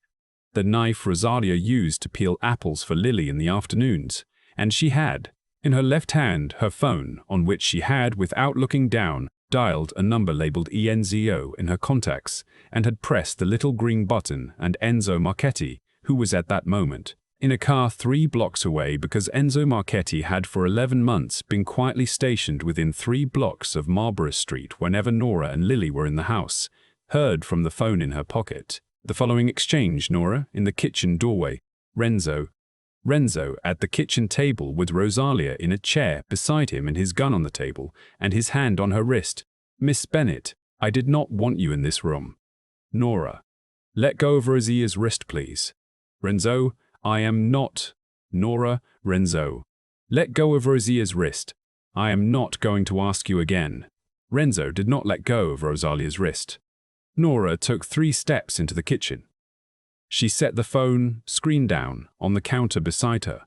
The knife Rosalia used to peel apples for Lily in the afternoons, and she had, in her left hand, her phone, on which she had, without looking down, dialed a number labeled ENZO in her contacts, and had pressed the little green button, and Enzo Marchetti, who was at that moment in a car 3 blocks away because Enzo Marchetti had for 11 months been quietly stationed within 3 blocks of Marlborough Street whenever Nora and Lily were in the house, heard from the phone in her pocket. The following exchange: Nora, in the kitchen doorway. Renzo at the kitchen table with Rosalia in a chair beside him and his gun on the table and his hand on her wrist. "Miss Bennett, I did not want you in this room." Nora, "Let go of Rosalia's wrist, please." Renzo, "I am not." Nora, Renzo, "Let go of Rosalia's wrist. I am not going to ask you again." Renzo did not let go of Rosalia's wrist. Nora took 3 steps into the kitchen. She set the phone screen down on the counter beside her.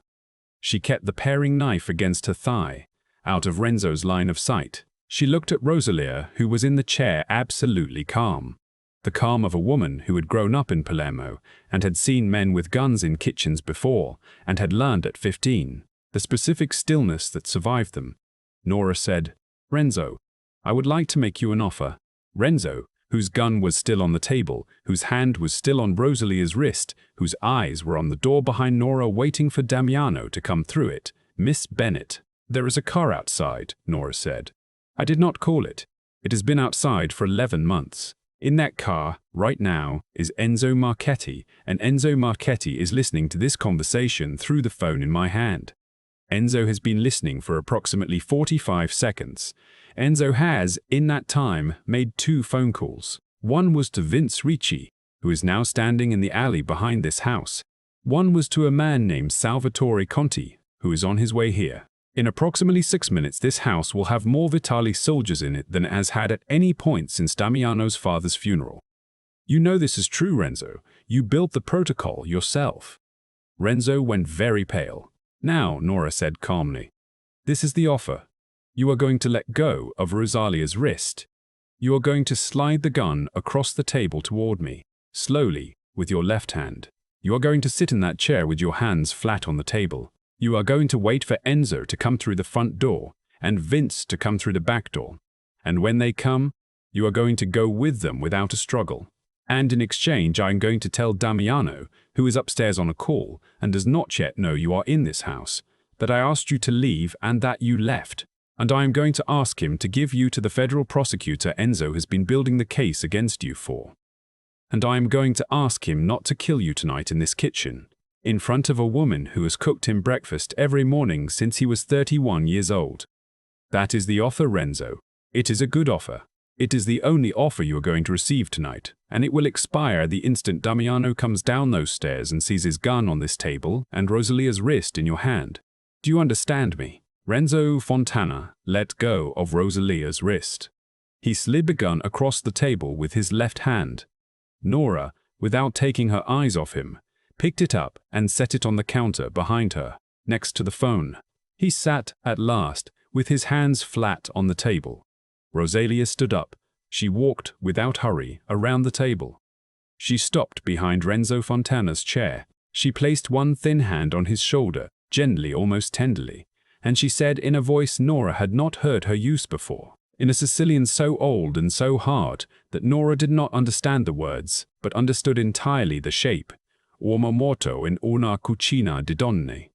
She kept the paring knife against her thigh, out of Renzo's line of sight. She looked at Rosalia, who was in the chair absolutely calm. the calm of a woman who had grown up in Palermo and had seen men with guns in kitchens before and had learned at 15, the specific stillness that survived them. Nora said, "Renzo, I would like to make you an offer." Renzo, whose gun was still on the table, whose hand was still on Rosalia's wrist, whose eyes were on the door behind Nora waiting for Damiano to come through it. "Miss Bennett, there is a car outside," Nora said. "I did not call it. It has been outside for 11 months. In that car, right now, is Enzo Marchetti, and Enzo Marchetti is listening to this conversation through the phone in my hand. Enzo has been listening for approximately 45 seconds. Enzo has, in that time, made 2 phone calls. One was to Vince Ricci, who is now standing in the alley behind this house. One was to a man named Salvatore Conti, who is on his way here. In approximately 6 minutes, this house will have more Vitali soldiers in it than it has had at any point since Damiano's father's funeral. You know this is true, Renzo. You built the protocol yourself." Renzo went very pale. "Now," Nora said calmly, "this is the offer. You are going to let go of Rosalia's wrist. You are going to slide the gun across the table toward me, slowly, with your left hand. You are going to sit in that chair with your hands flat on the table. You are going to wait for Enzo to come through the front door and Vince to come through the back door. And when they come, you are going to go with them without a struggle. And in exchange, I am going to tell Damiano, who is upstairs on a call and does not yet know you are in this house, that I asked you to leave and that you left. And I am going to ask him to give you to the federal prosecutor Enzo has been building the case against you for. And I am going to ask him not to kill you tonight in this kitchen, in front of a woman who has cooked him breakfast every morning since he was 31 years old. That is the offer, Renzo. It is a good offer. It is the only offer you are going to receive tonight, and it will expire the instant Damiano comes down those stairs and sees his gun on this table and Rosalia's wrist in your hand. Do you understand me?" Renzo Fontana let go of Rosalia's wrist. He slid the gun across the table with his left hand. Nora, without taking her eyes off him, picked it up and set it on the counter behind her, next to the phone. He sat, at last, with his hands flat on the table. Rosalia stood up. She walked, without hurry, around the table. She stopped behind Renzo Fontana's chair. She placed one thin hand on his shoulder, gently, almost tenderly, and she said in a voice Nora had not heard her use before, in a Sicilian so old and so hard that Nora did not understand the words, but understood entirely the shape. "Uomo morto in una cucina di donne."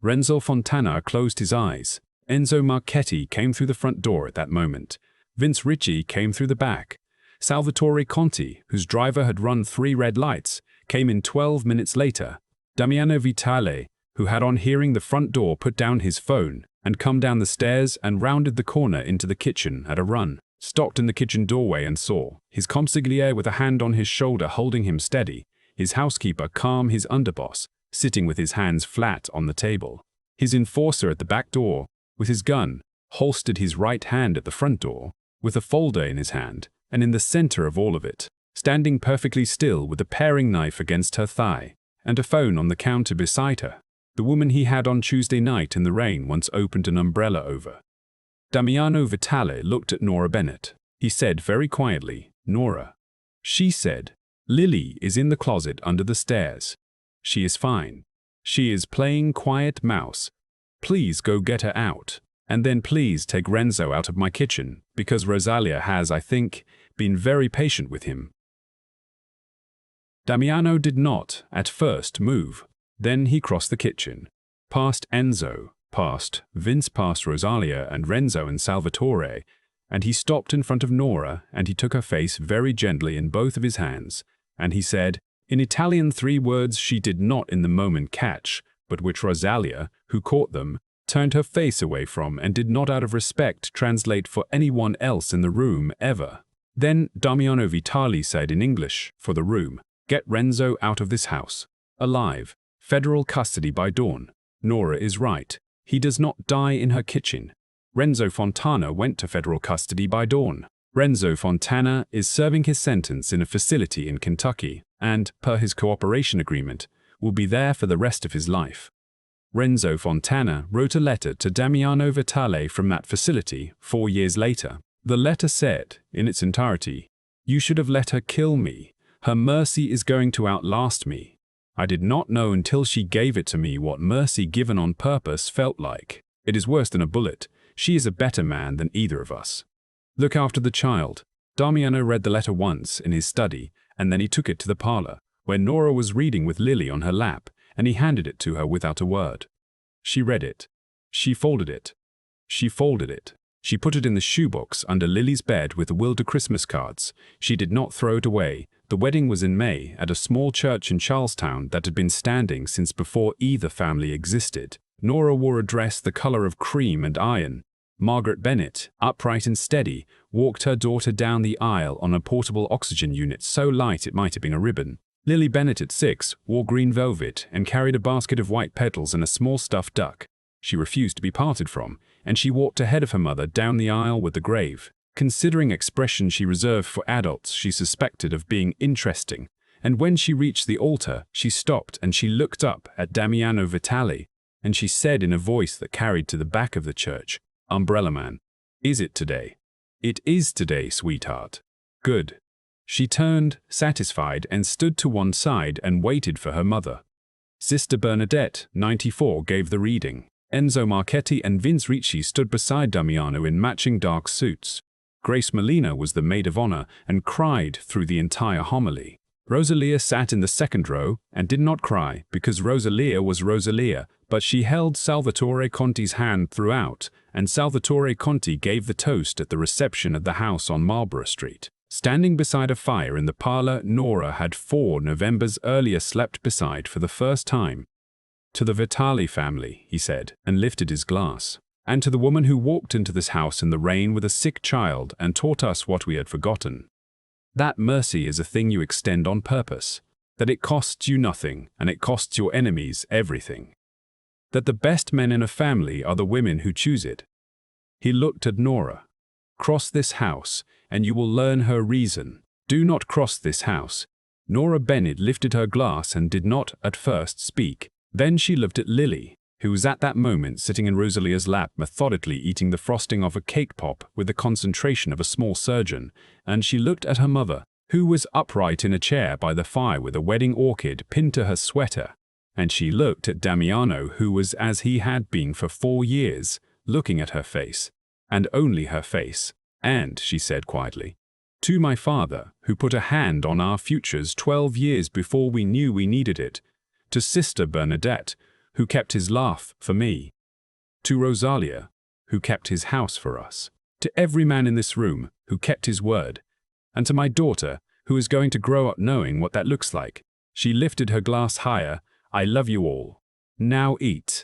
Renzo Fontana closed his eyes. Enzo Marchetti came through the front door at that moment. Vince Ricci came through the back. Salvatore Conti, whose driver had run 3 red lights, came in 12 minutes later. Damiano Vitale, who had on hearing the front door put down his phone and come down the stairs and rounded the corner into the kitchen at a run, stopped in the kitchen doorway and saw his consigliere with a hand on his shoulder holding him steady, his housekeeper calm his underboss, sitting with his hands flat on the table. His enforcer at the back door, with his gun, holstered his right hand at the front door, with a folder in his hand, and in the center of all of it, standing perfectly still with a paring knife against her thigh, and a phone on the counter beside her. The woman he had on Tuesday night in the rain once opened an umbrella over. Damiano Vitale looked at Nora Bennett. He said very quietly, "Nora." She said, "Lily is in the closet under the stairs. She is fine. She is playing quiet mouse. Please go get her out. And then please take Renzo out of my kitchen, because Rosalia has, I think, been very patient with him." Damiano did not, at first, move. Then he crossed the kitchen, past Enzo, past Vince, past Rosalia and Renzo and Salvatore, and he stopped in front of Nora and he took her face very gently in both of his hands, and he said, in Italian 3 words she did not in the moment catch, but which Rosalia, who caught them, turned her face away from and did not out of respect translate for anyone else in the room ever. Then Damiano Vitale said in English, for the room, "Get Renzo out of this house. Alive. Federal custody by dawn. Nora is right. He does not die in her kitchen. Renzo Fontana went to federal custody by dawn. Renzo Fontana is serving his sentence in a facility in Kentucky and, per his cooperation agreement, will be there for the rest of his life." Renzo Fontana wrote a letter to Damiano Vitale from that facility 4 years later. The letter said, in its entirety, You should have let her kill me. Her mercy is going to outlast me. I did not know until she gave it to me what mercy given on purpose felt like. It is worse than a bullet. She is a better man than either of us. Look after the child." Damiano read the letter once in his study, and then he took it to the parlor, where Nora was reading with Lily on her lap, and he handed it to her without a word. She read it. She folded it. She folded it. She put it in the shoebox under Lily's bed with the Wilder Christmas cards. She did not throw it away. The wedding was in May at a small church in Charlestown that had been standing since before either family existed. Nora wore a dress the color of cream and iron. Margaret Bennett, upright and steady, walked her daughter down the aisle on a portable oxygen unit so light it might have been a ribbon. Lily Bennett, at 6, wore green velvet and carried a basket of white petals and a small stuffed duck. She refused to be parted from, and she walked ahead of her mother down the aisle with the grave. Considering expressions she reserved for adults she suspected of being interesting, and when she reached the altar, she stopped and she looked up at Damiano Vitale, and she said in a voice that carried to the back of the church, "Umbrella man, is it today?" "It is today, sweetheart." "Good." She turned, satisfied, and stood to one side and waited for her mother. Sister Bernadette, 94, gave the reading. Enzo Marchetti and Vince Ricci stood beside Damiano in matching dark suits. Grace Molina was the maid of honor and cried through the entire homily. Rosalia sat in the second row and did not cry because Rosalia was Rosalia, but she held Salvatore Conti's hand throughout, and Salvatore Conti gave the toast at the reception at the house on Marlborough Street. Standing beside a fire in the parlor Nora had 4 Novembers earlier slept beside for the first time. "To the Vitale family," he said, and lifted his glass. "And to the woman who walked into this house in the rain with a sick child and taught us what we had forgotten. That mercy is a thing you extend on purpose, that it costs you nothing and it costs your enemies everything. That the best men in a family are the women who choose it." He looked at Nora. "Cross this house, and you will learn her reason. Do not cross this house." Nora Bennett lifted her glass and did not, at first, speak. Then she looked at Lily, who was at that moment sitting in Rosalia's lap methodically eating the frosting of a cake pop with the concentration of a small surgeon, and she looked at her mother, who was upright in a chair by the fire with a wedding orchid pinned to her sweater, and she looked at Damiano, who was as he had been for 4 years, looking at her face, and only her face, and she said quietly, "To my father, who put a hand on our futures 12 years before we knew we needed it, to Sister Bernadette, who kept his laugh for me, to Rosalia, who kept his house for us, to every man in this room who kept his word, and to my daughter, who is going to grow up knowing what that looks like." She lifted her glass higher. "I love you all. Now eat."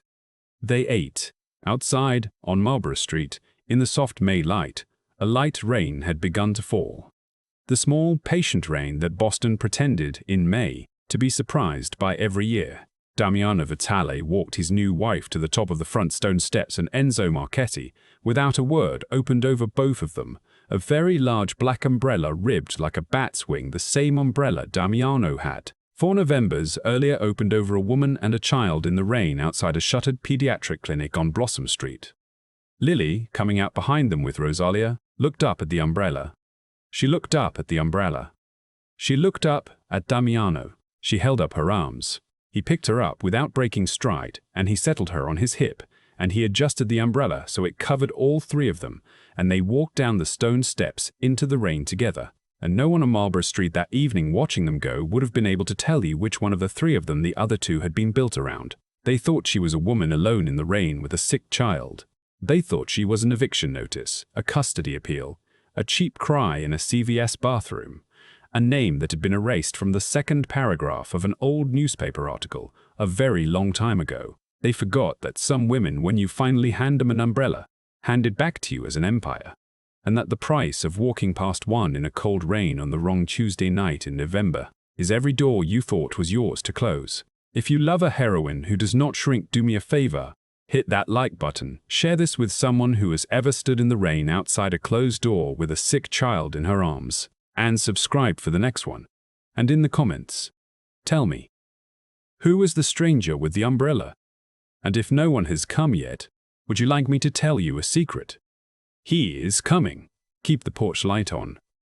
They ate. Outside, on Marlborough Street, in the soft May light, a light rain had begun to fall. The small, patient rain that Boston pretended, in May, to be surprised by every year. Damiano Vitale walked his new wife to the top of the front stone steps, and Enzo Marchetti, without a word, opened over both of them a very large black umbrella ribbed like a bat's wing, the same umbrella Damiano had. 4 Novembers earlier opened over a woman and a child in the rain outside a shuttered pediatric clinic on Blossom Street. Lily, coming out behind them with Rosalia, looked up at the umbrella. She looked up at the umbrella. She looked up at Damiano. She held up her arms. He picked her up without breaking stride, and he settled her on his hip, and he adjusted the umbrella so it covered all 3 of them, and they walked down the stone steps into the rain together. And no one on Marlborough Street that evening watching them go would have been able to tell you which one of the 3 of them the other 2 had been built around. They thought she was a woman alone in the rain with a sick child. They thought she was an eviction notice, a custody appeal, a cheap cry in a CVS bathroom, a name that had been erased from the 2nd paragraph of an old newspaper article a very long time ago. They forgot that some women, when you finally hand them an umbrella, hand it back to you as an empire, and that the price of walking past one in a cold rain on the wrong Tuesday night in November is every door you thought was yours to close. If you love a heroine who does not shrink, do me a favor. Hit that like button. Share this with someone who has ever stood in the rain outside a closed door with a sick child in her arms. And subscribe for the next one. And in the comments, tell me, who was the stranger with the umbrella? And if no one has come yet, would you like me to tell you a secret? He is coming. Keep the porch light on.